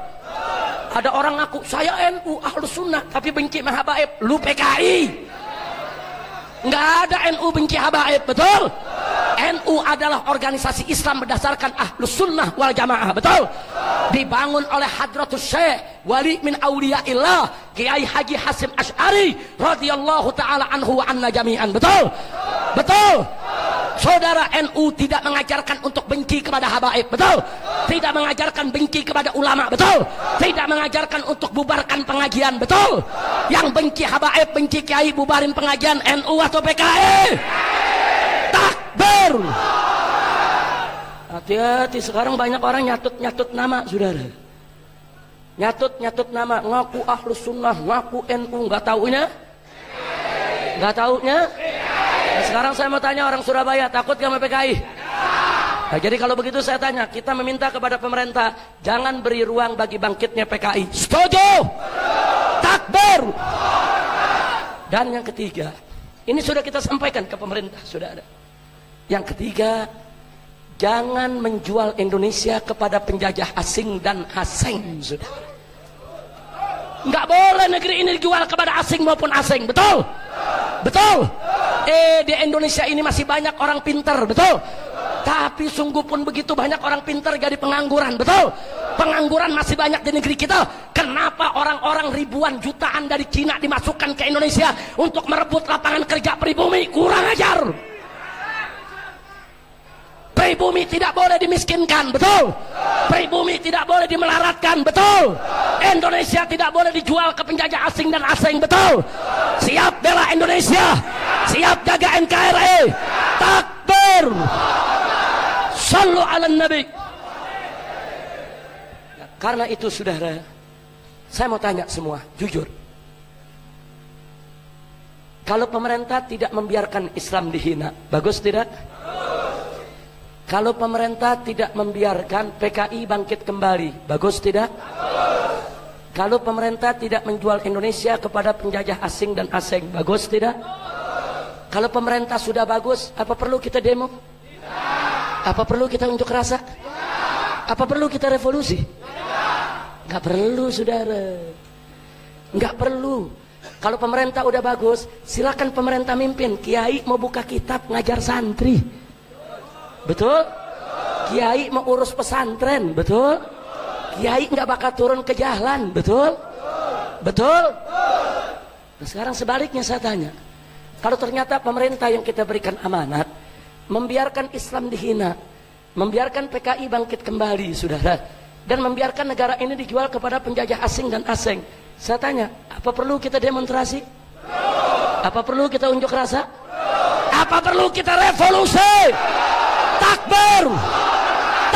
Ada orang ngaku saya NU ahlus sunnah tapi benci sama habaib, lu PKI. Nggak ada NU benci habaib, betul? NU adalah organisasi Islam berdasarkan ahlus sunnah wal jamaah, betul? Dibangun oleh Hadratus Syekh Wali min Auliyaillah Kiai Haji Hasim Asy'ari radhiyallahu taala anhu wa anna jami'an, betul? Betul? Saudara, NU tidak mengajarkan untuk benci kepada habaib, betul? Tidak mengajarkan benci kepada ulama, betul? Tidak mengajarkan untuk bubarkan pengajian, betul? Yang benci habaib, benci kiai, bubarin pengajian, NU atau PKI? Takbir! Hati-hati, sekarang banyak orang nyatut-nyatut nama, saudara. Nyatut-nyatut nama, ngaku ahlus sunnah, ngaku NU, nggak taunya? Nggak taunya? Nah, sekarang saya mau tanya orang Surabaya, takut gak sama PKI? Nah, jadi kalau begitu saya tanya, kita meminta kepada pemerintah, jangan beri ruang bagi bangkitnya PKI. Setuju? Takbir! Dan yang ketiga, ini sudah kita sampaikan ke pemerintah, sudah ada. Yang ketiga, jangan menjual Indonesia kepada penjajah asing dan asing, sudah. Nggak boleh negeri ini dijual kepada asing maupun asing, betul? Betul? Di Indonesia ini masih banyak orang pintar, betul? Tapi sungguh pun begitu banyak orang pintar jadi pengangguran, betul? Pengangguran masih banyak di negeri kita. Kenapa orang-orang ribuan jutaan dari Cina dimasukkan ke Indonesia untuk merebut lapangan kerja pribumi? Kurang ajar. Pribumi tidak boleh dimiskinkan, betul? Pribumi tidak boleh dimelaratkan, betul? Indonesia tidak boleh dijual ke penjajah asing dan asing, betul? Siap bela Indonesia, siap jaga NKRI. Takbir! Sallu ala Nabi. Karena itu, saudara, saya mau tanya semua, jujur. Kalau pemerintah tidak membiarkan Islam dihina, bagus tidak? Kalau pemerintah tidak membiarkan PKI bangkit kembali, bagus tidak? Kalau pemerintah tidak menjual Indonesia kepada penjajah asing dan asing, bagus tidak? Kalau pemerintah sudah bagus, apa perlu kita demo? Apa perlu kita unjuk rasa? Apa perlu kita revolusi? Nggak perlu, saudara. Nggak perlu. Kalau pemerintah udah bagus, silakan pemerintah mimpin. Kiai mau buka kitab ngajar santri, betul? Kiai mau urus pesantren, betul? Kiai nggak bakal turun ke jalan, betul? Betul? Nah, sekarang sebaliknya saya tanya, kalau ternyata pemerintah yang kita berikan amanat membiarkan Islam dihina, membiarkan PKI bangkit kembali, saudara, dan membiarkan negara ini dijual kepada penjajah asing dan asing, saya tanya, apa perlu kita demonstrasi? Apa perlu kita unjuk rasa? Apa perlu kita revolusi? Takbir!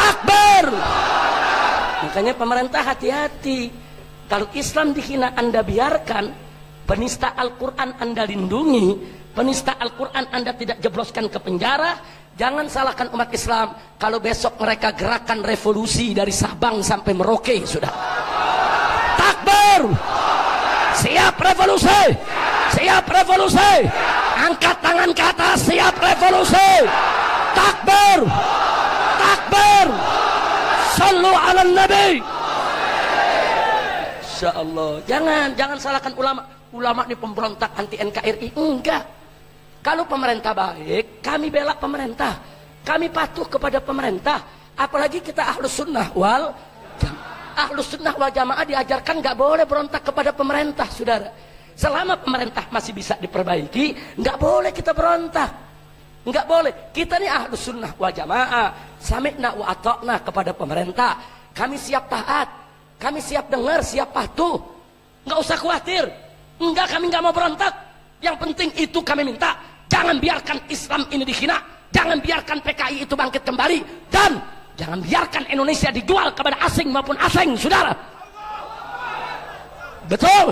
Takbir. Makanya pemerintah hati-hati. Kalau Islam dihina Anda biarkan, penista Al-Quran Anda lindungi, penista Al-Quran Anda tidak jebloskan ke penjara. Jangan salahkan umat Islam kalau besok mereka gerakan revolusi dari Sabang sampai Merauke, sudah. Takbir. Siap revolusi. Siap revolusi. Angkat tangan ke atas, siap revolusi. Takbir. Takbir. Sallu ala Nabi. Insyaallah. Jangan salahkan ulama. Ulama ini pemberontak anti NKRI. Enggak. Kalau pemerintah baik, kami bela pemerintah. Kami patuh kepada pemerintah. Apalagi kita ahlus sunnah wal jamaah. Ahlus sunnah wal jamaah diajarkan nggak boleh berontak kepada pemerintah, saudara. Selama pemerintah masih bisa diperbaiki, nggak boleh kita berontak. Nggak boleh. Kita nih ahlus sunnah wal jamaah, sami'na wa ata'na kepada pemerintah. Kami siap taat, kami siap dengar, siap patuh. Nggak usah khawatir. Enggak, kami nggak mau berontak. Yang penting itu kami minta. Jangan biarkan Islam ini dihina. Jangan biarkan PKI itu bangkit kembali. Dan jangan biarkan Indonesia dijual kepada asing maupun asing, saudara. Betul?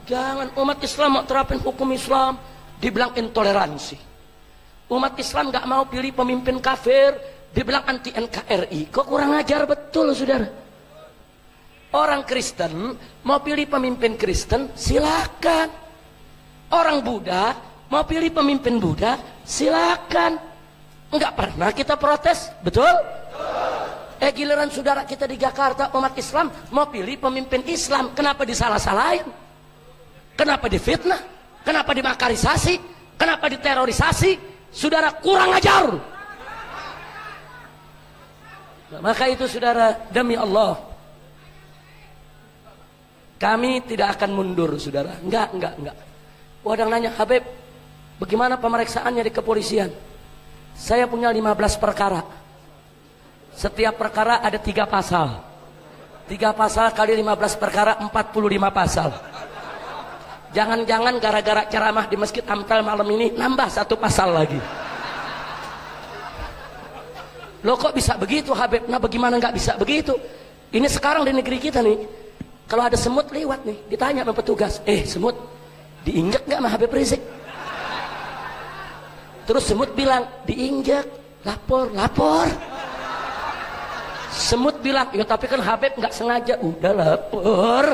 Jangan umat Islam mau terapin hukum Islam dibilang intoleransi. Umat Islam nggak mau pilih pemimpin kafir dibilang anti NKRI. Kok kurang ajar betul, saudara. Orang Kristen mau pilih pemimpin Kristen, silakan. Orang Buddha mau pilih pemimpin Buddha, silakan. Enggak pernah kita protes, betul? Giliran saudara kita di Jakarta umat Islam mau pilih pemimpin Islam, kenapa disalah-salahin? Kenapa difitnah? Kenapa dimakarisasi? Kenapa diterorisasi? Saudara kurang ajar. Nah, maka itu saudara, demi Allah, kami tidak akan mundur, saudara. Enggak. Ada yang nanya, Habib, bagaimana pemeriksaannya di kepolisian? Saya punya 15 perkara. Setiap perkara ada 3 pasal. 3 pasal kali 15 perkara, 45 pasal. Jangan-jangan gara-gara ceramah di Masjid Amtal malam ini nambah 1 pasal lagi. Loh kok bisa begitu, Habib? Nah bagaimana nggak bisa begitu? Ini sekarang di negeri kita nih, kalau ada semut lewat nih, ditanya sama petugas, semut diinjak nggak sama Habib Rizik? Terus semut bilang, diinjak, lapor. Semut bilang, ya tapi kan Habib nggak sengaja, udah lapor.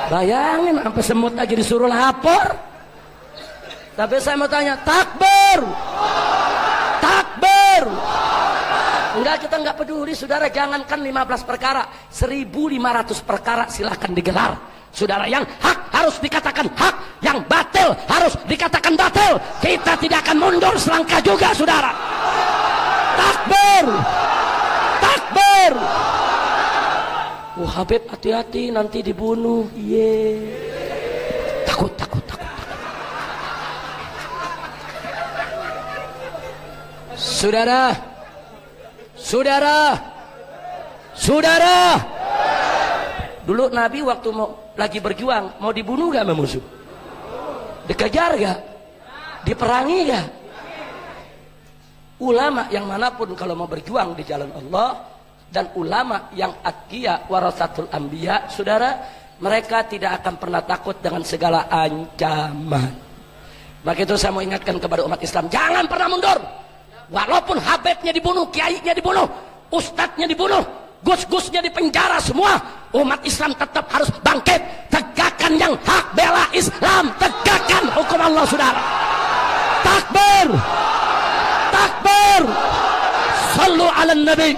Bayangin, sampai semut aja disuruh lapor. Tapi saya mau tanya, takbir, takbir. Enggak, kita enggak peduli, saudara. Jangankan 15 perkara, 1.500 perkara silahkan digelar. Saudara, yang hak harus dikatakan hak, yang batil harus dikatakan batil. Kita tidak akan mundur selangkah juga, saudara. Takbir, takbir. Habib hati-hati nanti dibunuh. Takut. Saudara, dulu Nabi waktu lagi berjuang mau dibunuh gak sama musuh? Dikejar gak? Diperangi gak? Ulama yang manapun kalau mau berjuang di jalan Allah, dan ulama yang atqiya warasatul anbiya, saudara, mereka tidak akan pernah takut dengan segala ancaman. Maka itu saya mau ingatkan kepada umat Islam, jangan pernah mundur. Walaupun Habibnya dibunuh, kiainya dibunuh, ustadznya dibunuh, gus-gusnya dipenjara semua, umat Islam tetap harus bangkit. Tegakkan yang hak, bela Islam, tegakkan hukum Allah, saudara. Takbir, takbir. Sallu ala Nabi.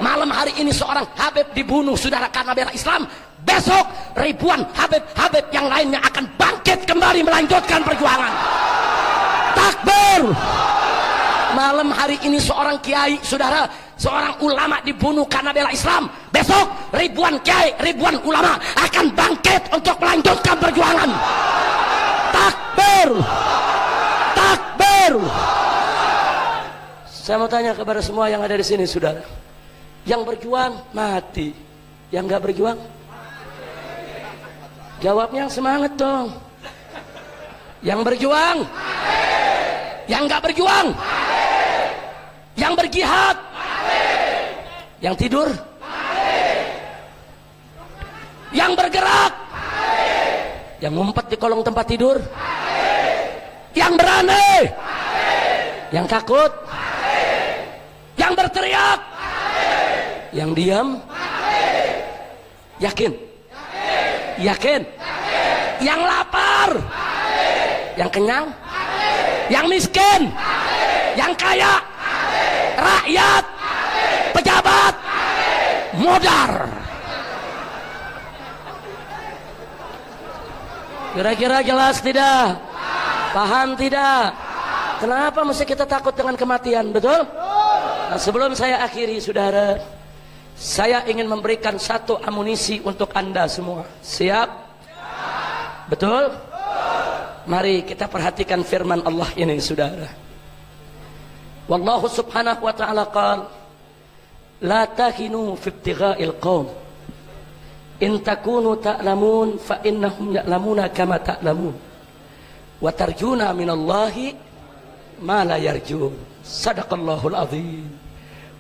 Malam hari ini seorang Habib dibunuh, saudara, karena bela Islam. Besok ribuan Habib yang lainnya akan bangkit kembali melanjutkan perjuangan. Takbir. Malam hari ini seorang kiai, saudara, seorang ulama dibunuh karena bela Islam. Besok ribuan kiai, ribuan ulama akan bangkit untuk melanjutkan perjuangan. Takbir, takbir. Saya mau tanya kepada semua yang ada di sini, saudara, yang berjuang mati, yang nggak berjuang, jawabnya yang semangat dong. Yang berjuang, Yang nggak berjuang? Yang berjihad? Yang tidur? Yang bergerak? Yang ngumpet di kolong tempat tidur? Yang berani? Yang takut? Yang berteriak? Yang diam? Yakin? Yakin? Yang lapar? Yang kenyang? Yang miskin? Yang kaya? Rakyat? Pejabat? Modar? Kira-kira jelas tidak? Paham tidak? Kenapa mesti kita takut dengan kematian? Betul? Nah, sebelum saya akhiri, saudara, saya ingin memberikan satu amunisi untuk Anda semua. Siap? Betul? Mari kita perhatikan firman Allah ini, saudara. Wallahu subhanahu wa ta'ala qala, la tahinu fi ibtigha'il qaum in takunu ta'lamun fa innahum ya'lamuna kama ta'lamun wa tarjuna minallahi ma la yarjun. Sadaqallahul azim.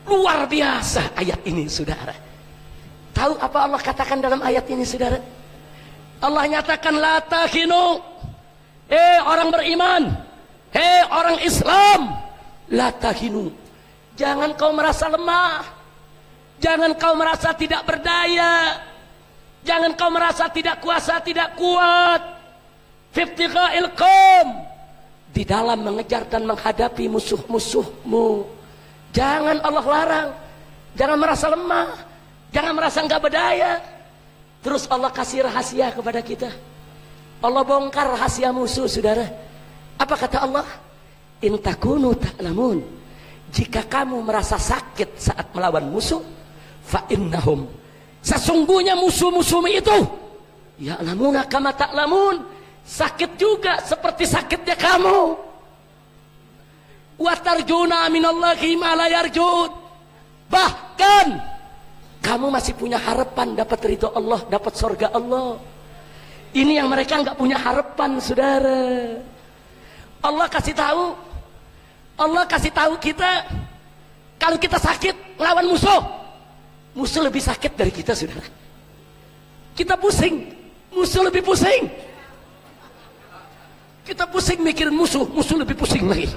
Luar biasa ayat ini, saudara. Tahu apa Allah katakan dalam ayat ini, saudara? Allah nyatakan la tahinu, orang beriman, orang Islam, la tahinu, jangan kau merasa lemah, jangan kau merasa tidak berdaya, jangan kau merasa tidak kuasa, tidak kuat. Fiftiqa'il qaum, di dalam mengejar dan menghadapi musuh-musuhmu. Jangan Allah larang, jangan merasa lemah, jangan merasa enggak berdaya. Terus Allah kasih rahasia kepada kita. Allah bongkar rahasia musuh, saudara. Apa kata Allah? In takunu ta'lamun, jika kamu merasa sakit saat melawan musuh, fa innahum, sesungguhnya musuh-musuhmu itu ya'lamuna kama ta'lamun, sakit juga seperti sakitnya kamu. Wa tarjuna minallahi ma la yarjun, bahkan kamu masih punya harapan dapat ridho Allah, dapat surga Allah. Ini yang mereka nggak punya harapan, saudara. Allah kasih tahu kita, kalau kita sakit lawan musuh, musuh lebih sakit dari kita, saudara. Kita pusing, musuh lebih pusing. Kita pusing mikirin musuh, musuh lebih pusing lagi.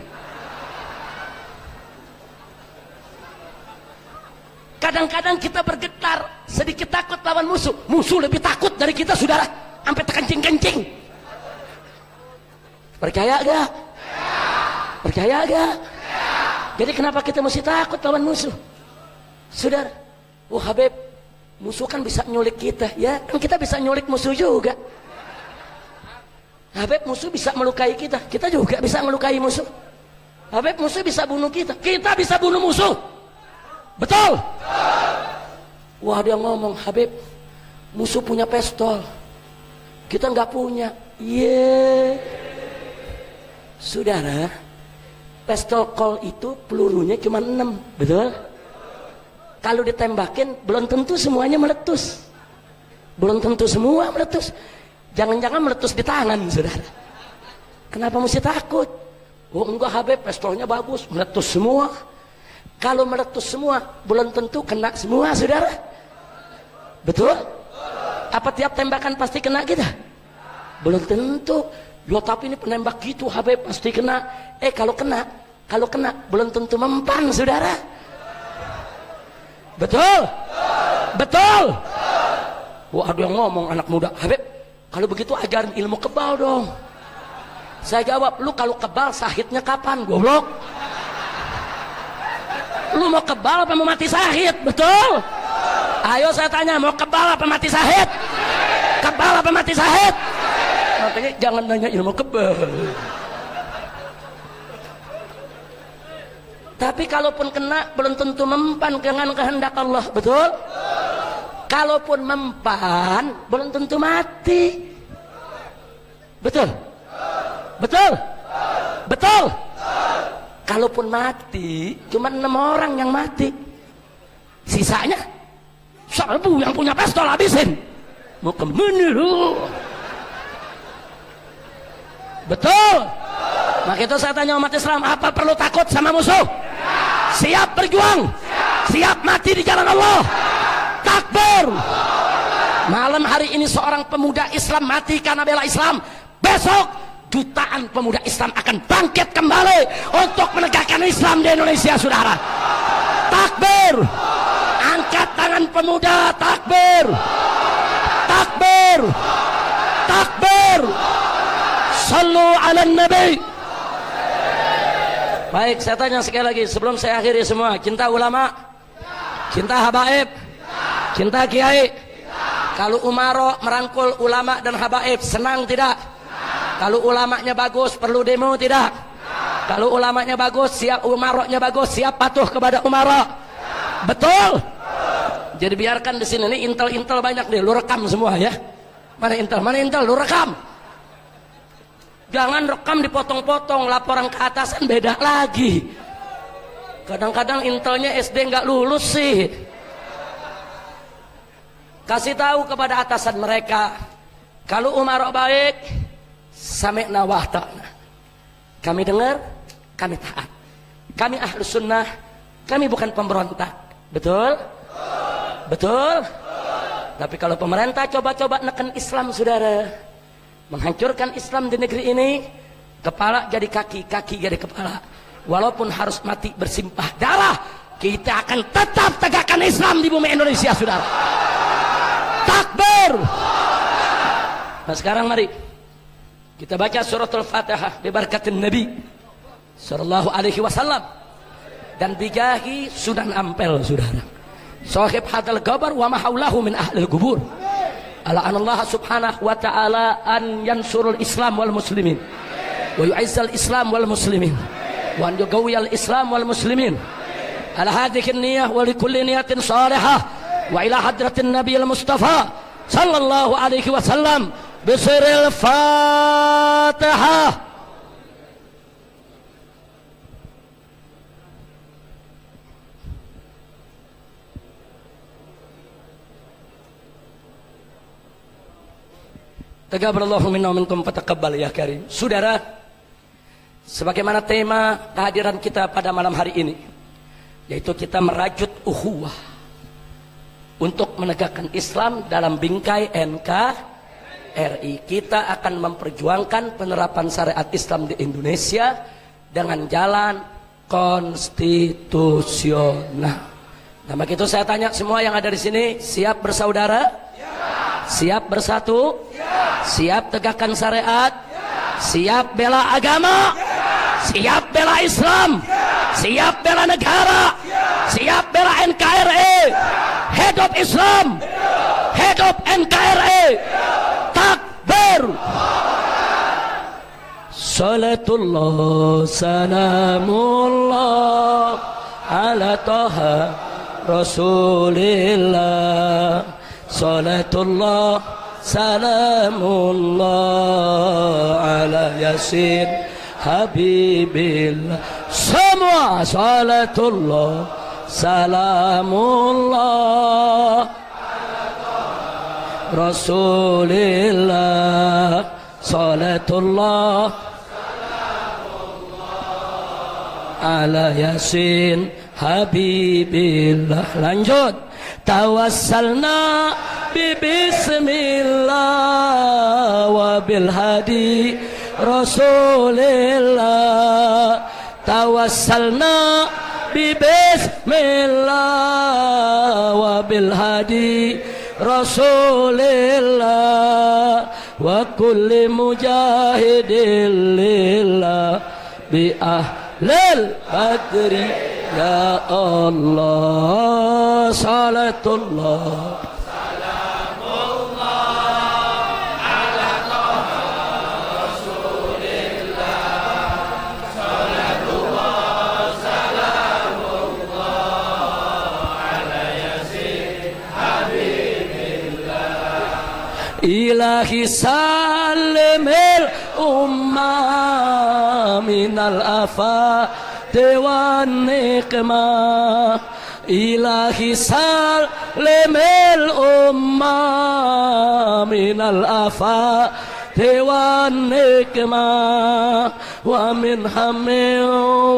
Kadang-kadang kita bergetar, sedikit takut lawan musuh, musuh lebih takut dari kita, saudara, sampai terkencing-kencing. Percaya gak? Percaya gak? Jadi kenapa kita mesti takut lawan musuh, saudara? Oh Habib, musuh kan bisa nyulik kita, ya kan kita bisa nyulik musuh juga. Habib, musuh bisa melukai kita, kita juga bisa melukai musuh. Habib, musuh bisa bunuh kita, kita bisa bunuh musuh. Betul? Wah, dia ngomong, Habib, musuh punya pistol, kita nggak punya. Saudara, pistol Colt itu pelurunya cuma 6, betul? Kalau ditembakin belum tentu semuanya meletus, belum tentu semua meletus. Jangan-jangan meletus di tangan, saudara. Kenapa mesti takut? Oh enggak Habib, pistolnya bagus, meletus semua. Kalau meletus semua, belum tentu kena semua, saudara. Betul? Apa tiap tembakan pasti kena kita? Belum tentu. Ya tapi ini penembak gitu, Habib, pasti kena. Kalau kena, belum tentu mempan, saudara. Betul? Betul? Wah, ada yang ngomong anak muda, Habib, kalau begitu ajarin ilmu kebal dong. Saya jawab, lu kalau kebal sahidnya kapan, goblok? Lu mau kebal apa mau mati sahid? Betul? Ayo saya tanya, mau kebal apa mati sahid? Kebal apa mati sahid? Makanya jangan nanya ilmu kebal. Tapi kalaupun kena belum tentu mempan dengan kehendak Allah, betul? Kalaupun mempan belum tentu mati. Betul? Betul? Betul? Kalaupun mati cuma 6 orang yang mati, sisanya 1000 yang punya pistol habisin. Mau kemana lu? Betul? Maka itu saya tanya umat Islam, apa perlu takut sama musuh? Siap berjuang? Siap mati di jalan Allah? Takbir! Malam hari ini seorang pemuda Islam mati karena bela Islam. Besok jutaan pemuda Islam akan bangkit kembali untuk menegakkan Islam di Indonesia, saudara. Takbir! Angkat tangan pemuda, takbir! Takbir! Takbir! Sallu ala Nabi. Baik, saya tanya sekali lagi sebelum saya akhiri semua. Cinta ulama? Cinta habaib? Cinta kiai? Kalau Umaro merangkul ulama dan habaib, senang tidak? Kalau ulamanya bagus, perlu demo tidak? Kalau ulamanya bagus, siap, Umaronya bagus, siap patuh kepada Umaro. Betul? Jadi biarkan di sini, ini intel-intel banyak nih, lu rekam semua ya. Mana intel? Mana intel? Lu rekam. Jangan rekam dipotong-potong, laporan ke atasan beda lagi. Kadang-kadang intelnya SD nggak lulus sih. Kasih tahu kepada atasan mereka, kalau Umar baik, sami'na wa ata'na. Kami dengar, kami taat. Kami ahlus sunnah, kami bukan pemberontak. Betul? Betul? Tapi kalau pemerintah coba-coba neken Islam, saudara, menghancurkan Islam di negeri ini, kepala jadi kaki, kaki jadi kepala. Walaupun harus mati bersimpah darah, kita akan tetap tegakkan Islam di bumi Indonesia, saudara. Takbir! Nah sekarang mari kita baca suratul Fatihah bibarakatin Nabi sallallahu alaihi wasallam dan bijahi Sunan Ampel, saudara. Sahib hadal gabar wa mahaulahu min ahlil kubur. Ala anallah subhanahu wa ta'ala an yansurul Islam wal muslimin wa yu'izzal Islam wal muslimin wa an yugawiyal Islam wal muslimin ala hadhihi niyah wa likulli niyatin salihah wa ila hadratin Nabi al-Mustafa sallallahu alaihi wasallam bisiril Fatihah. Taqabbalallahu minna wa minkum fataqabbal ya karim. Saudara, sebagaimana tema kehadiran kita pada malam hari ini, yaitu kita merajut ukhuwah untuk menegakkan Islam dalam bingkai NKRI. Kita akan memperjuangkan penerapan syariat Islam di Indonesia dengan jalan konstitusional. Nah, begitu saya tanya semua yang ada di sini, siap bersaudara? Siap bersatu? Siap tegakkan syariat? Siap bela agama? Siap bela Islam? Siap bela negara? Siap bela NKRI? Hidup Islam! Hidup NKRI! Takbir! Salatullah salamullah ala taha Rasulillah. Salatullah salamullah ala yasin habibillah. Semua salatullah salamullah Rasulillah. Salatullah ala yasin habibillah. Lanjut. Tawassalna bismillah wa bil hadi Rasulillah. Tawassalna bismillah wa bil hadi Rasulillah wa kulli mujahidin lillah bi ahlil badri. Ya Allah, salatullah salamullah ala taha Rasulillah. Salatullah salamullah ala yasin habibillah. Ilahi salimil ummah minal afat Dewan nikmah. Ilahi salimil ummah minal afa Dewan nikmah ومن هم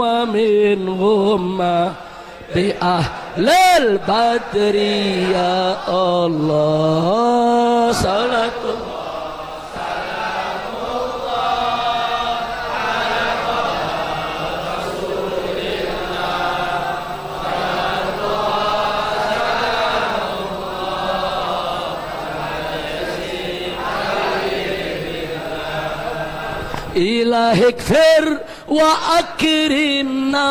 ومن غمة بأهل البدر يا الله صلاة إلهي اكفر وأكرمنا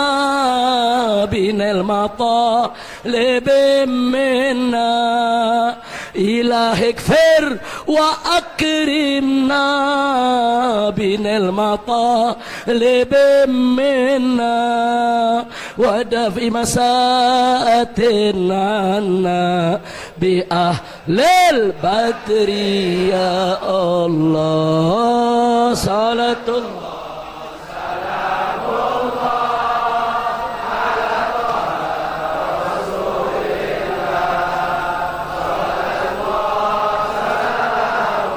بنا المطالب منا إلهي اكفر وأكرمنا بنا المطالب منا ودفع مساءة عنا بأهل البدر يا الله صلاة الله سلام الله على رسول الله صلاة الله سلام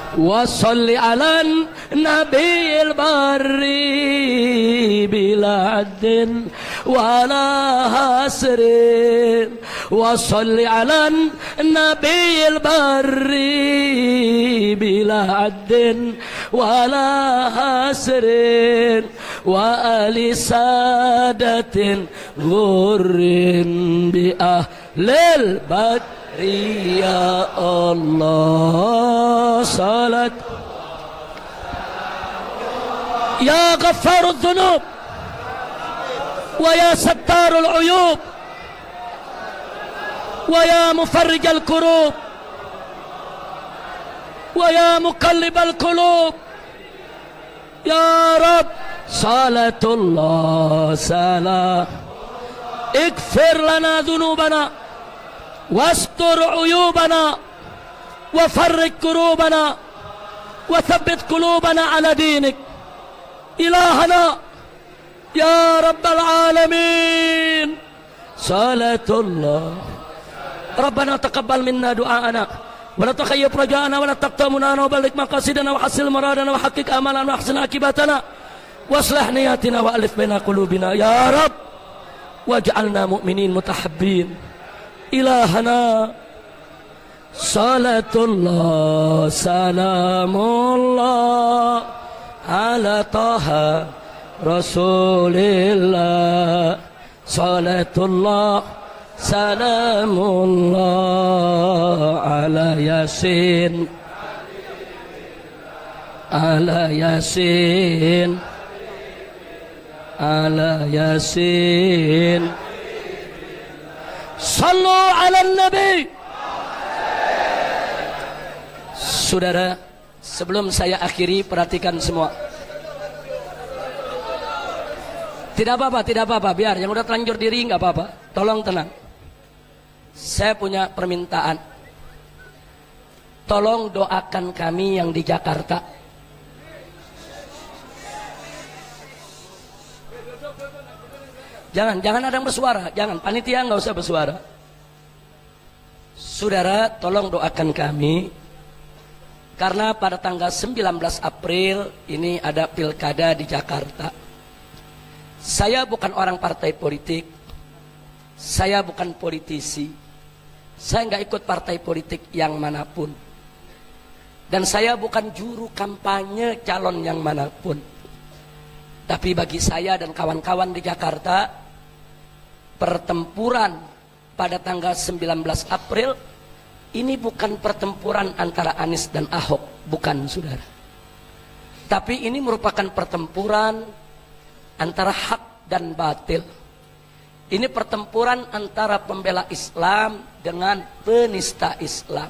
الله وصل على النبي البر بلا عد ولا حسر وصل على النبي البر بلا عد ولا حسر وآل سادة غر بأهل البدر يا الله صلاة يا غفار الذنوب ويا ستار العيوب ويا مفرج الكروب ويا مقلب القلوب يا رب صلاة الله سلام اغفر لنا ذنوبنا واستر عيوبنا وفرج كروبنا وثبت قلوبنا على دينك إلهنا يا رب العالمين صلاة الله ربنا تقبل منا دعاءنا ولا تخيب رجاءنا ولا تقتمنا وبلغ مقاصدنا وحسن مرادنا وحقق آمالنا وأحسن عاقبتنا واصلح نياتنا وألف بين قلوبنا يا رب واجعلنا مؤمنين متحبين إلهنا صلاة الله سلام الله على طه رسول الله صلاة الله سلام الله على ياسين على ياسين على ياسين صلوا على النبي. Saudara, sebelum saya akhiri, perhatikan semua. Tidak apa-apa, biar yang udah terlanjur diri nggak apa-apa. Tolong tenang. Saya punya permintaan. Tolong doakan kami yang di Jakarta. Jangan ada yang bersuara, jangan. Panitia nggak usah bersuara. Saudara, tolong doakan kami. Karena pada tanggal 19 April ini ada pilkada di Jakarta. Saya bukan orang partai politik. Saya bukan politisi. Saya nggak ikut partai politik yang manapun. Dan saya bukan juru kampanye calon yang manapun. Tapi bagi saya dan kawan-kawan di Jakarta, pertempuran pada tanggal 19 April ini bukan pertempuran antara Anies dan Ahok, bukan saudara. Tapi ini merupakan pertempuran antara hak dan batil. Ini pertempuran antara pembela Islam dengan penista Islam.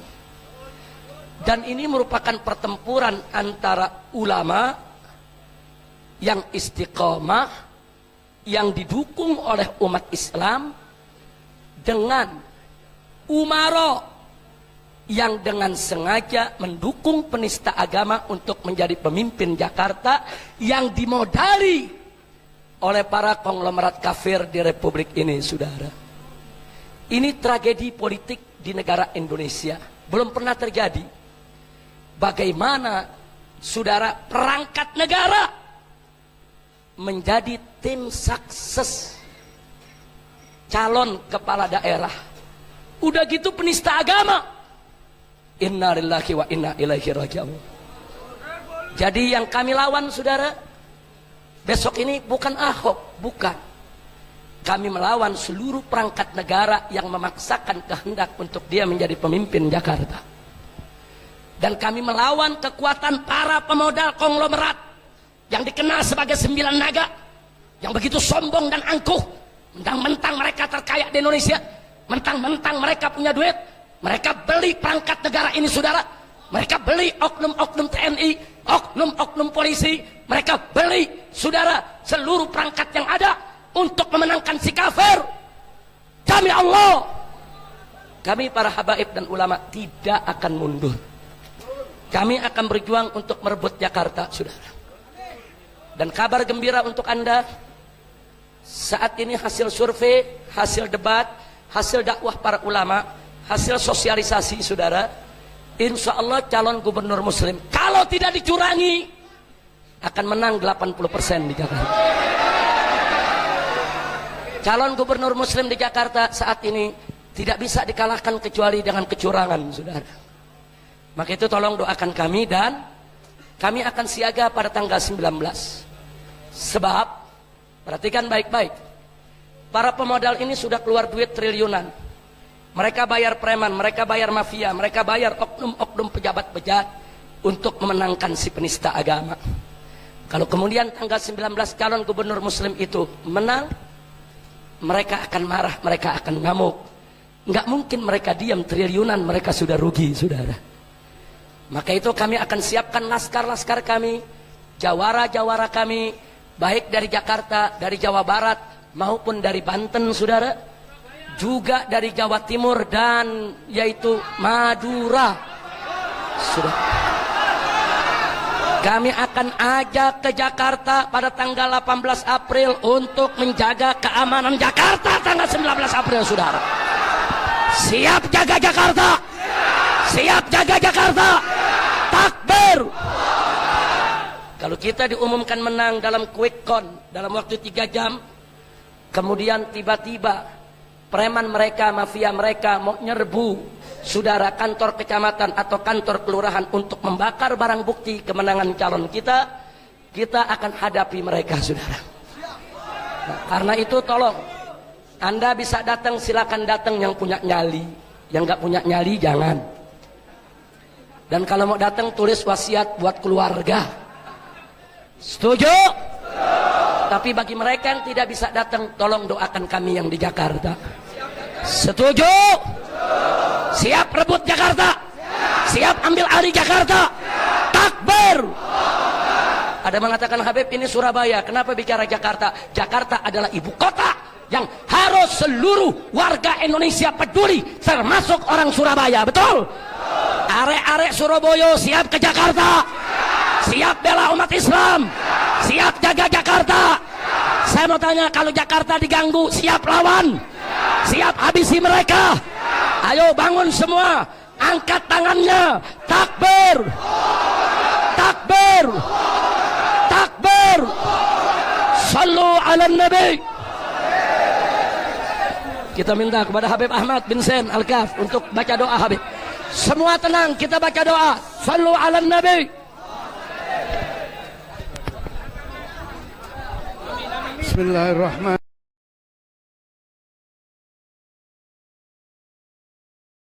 Dan ini merupakan pertempuran antara ulama yang istiqomah, yang didukung oleh umat Islam, dengan umaro yang dengan sengaja mendukung penista agama untuk menjadi pemimpin Jakarta yang dimodali oleh para konglomerat kafir di republik ini, saudara. Ini tragedi politik di negara Indonesia. Belum pernah terjadi. Bagaimana saudara perangkat negara menjadi tim sukses calon kepala daerah. Udah gitu penista agama. Inna lillahi wa inna ilaihi raji'un. Jadi yang kami lawan saudara besok ini bukan Ahok, bukan. Kami melawan seluruh perangkat negara yang memaksakan kehendak untuk dia menjadi pemimpin Jakarta. Dan kami melawan kekuatan para pemodal konglomerat yang dikenal sebagai 9 naga, yang begitu sombong dan angkuh. Mentang-mentang mereka terkaya di Indonesia, mentang-mentang mereka punya duit, mereka beli perangkat negara ini saudara. Mereka beli oknum-oknum TNI, oknum-oknum polisi, mereka beli saudara seluruh perangkat yang ada untuk memenangkan si kafir. Kami Allah, kami para habaib dan ulama tidak akan mundur. Kami akan berjuang untuk merebut Jakarta, saudara. Dan kabar gembira untuk Anda, saat ini hasil survei, hasil debat, hasil dakwah para ulama, hasil sosialisasi, saudara, insya Allah calon gubernur muslim, kalau tidak dicurangi, akan menang 80% di Jakarta. Calon gubernur muslim di Jakarta saat ini tidak bisa dikalahkan kecuali dengan kecurangan, saudara. Maka itu tolong doakan kami, dan kami akan siaga pada tanggal 19. Sebab, perhatikan baik-baik, para pemodal ini sudah keluar duit triliunan. Mereka bayar preman, mereka bayar mafia, mereka bayar oknum-oknum pejabat-pejabat untuk memenangkan si penista agama. Kalau kemudian tanggal 19 calon gubernur muslim itu menang, mereka akan marah, mereka akan ngamuk. Nggak mungkin mereka diam, triliunan mereka sudah rugi, saudara. Maka itu kami akan siapkan laskar-laskar kami, jawara-jawara kami, baik dari Jakarta, dari Jawa Barat, maupun dari Banten, saudara. Juga dari Jawa Timur dan yaitu Madura. Saudara. Kami akan ajak ke Jakarta pada tanggal 18 April untuk menjaga keamanan Jakarta tanggal 19 April, saudara. Siap jaga Jakarta. Siap jaga Jakarta. Takbir. Kalau kita diumumkan menang dalam quick count, dalam waktu 3 jam, kemudian tiba-tiba preman mereka, mafia mereka mau nyerbu saudara kantor kecamatan atau kantor kelurahan untuk membakar barang bukti kemenangan calon kita, kita akan hadapi mereka, saudara. Nah, karena itu tolong, Anda bisa datang, silakan datang yang punya nyali, yang nggak punya nyali jangan. Dan kalau mau datang tulis wasiat buat keluarga. Setuju? Tapi bagi mereka yang tidak bisa datang, tolong doakan kami yang di Jakarta. Setuju? Siap rebut Jakarta? Siap ambil alih Jakarta? Takbir! Ada mengatakan, Habib ini Surabaya, kenapa bicara Jakarta? Jakarta adalah ibu kota yang harus seluruh warga Indonesia peduli, termasuk orang Surabaya, betul? Arek-arek Surabaya siap ke Jakarta? Siap bela umat Islam? Siap jaga Jakarta? Saya mau tanya, kalau Jakarta diganggu, siap lawan? Siap habisi mereka? Ayo bangun semua, angkat tangannya, takbir, takbir, takbir, sallu ala nabi. Kita minta kepada Habib Ahmad bin Zain Al-Kaf untuk baca doa Habib. Semua tenang, kita baca doa, sallu ala nabi. Bismillahirrahmanirrahim.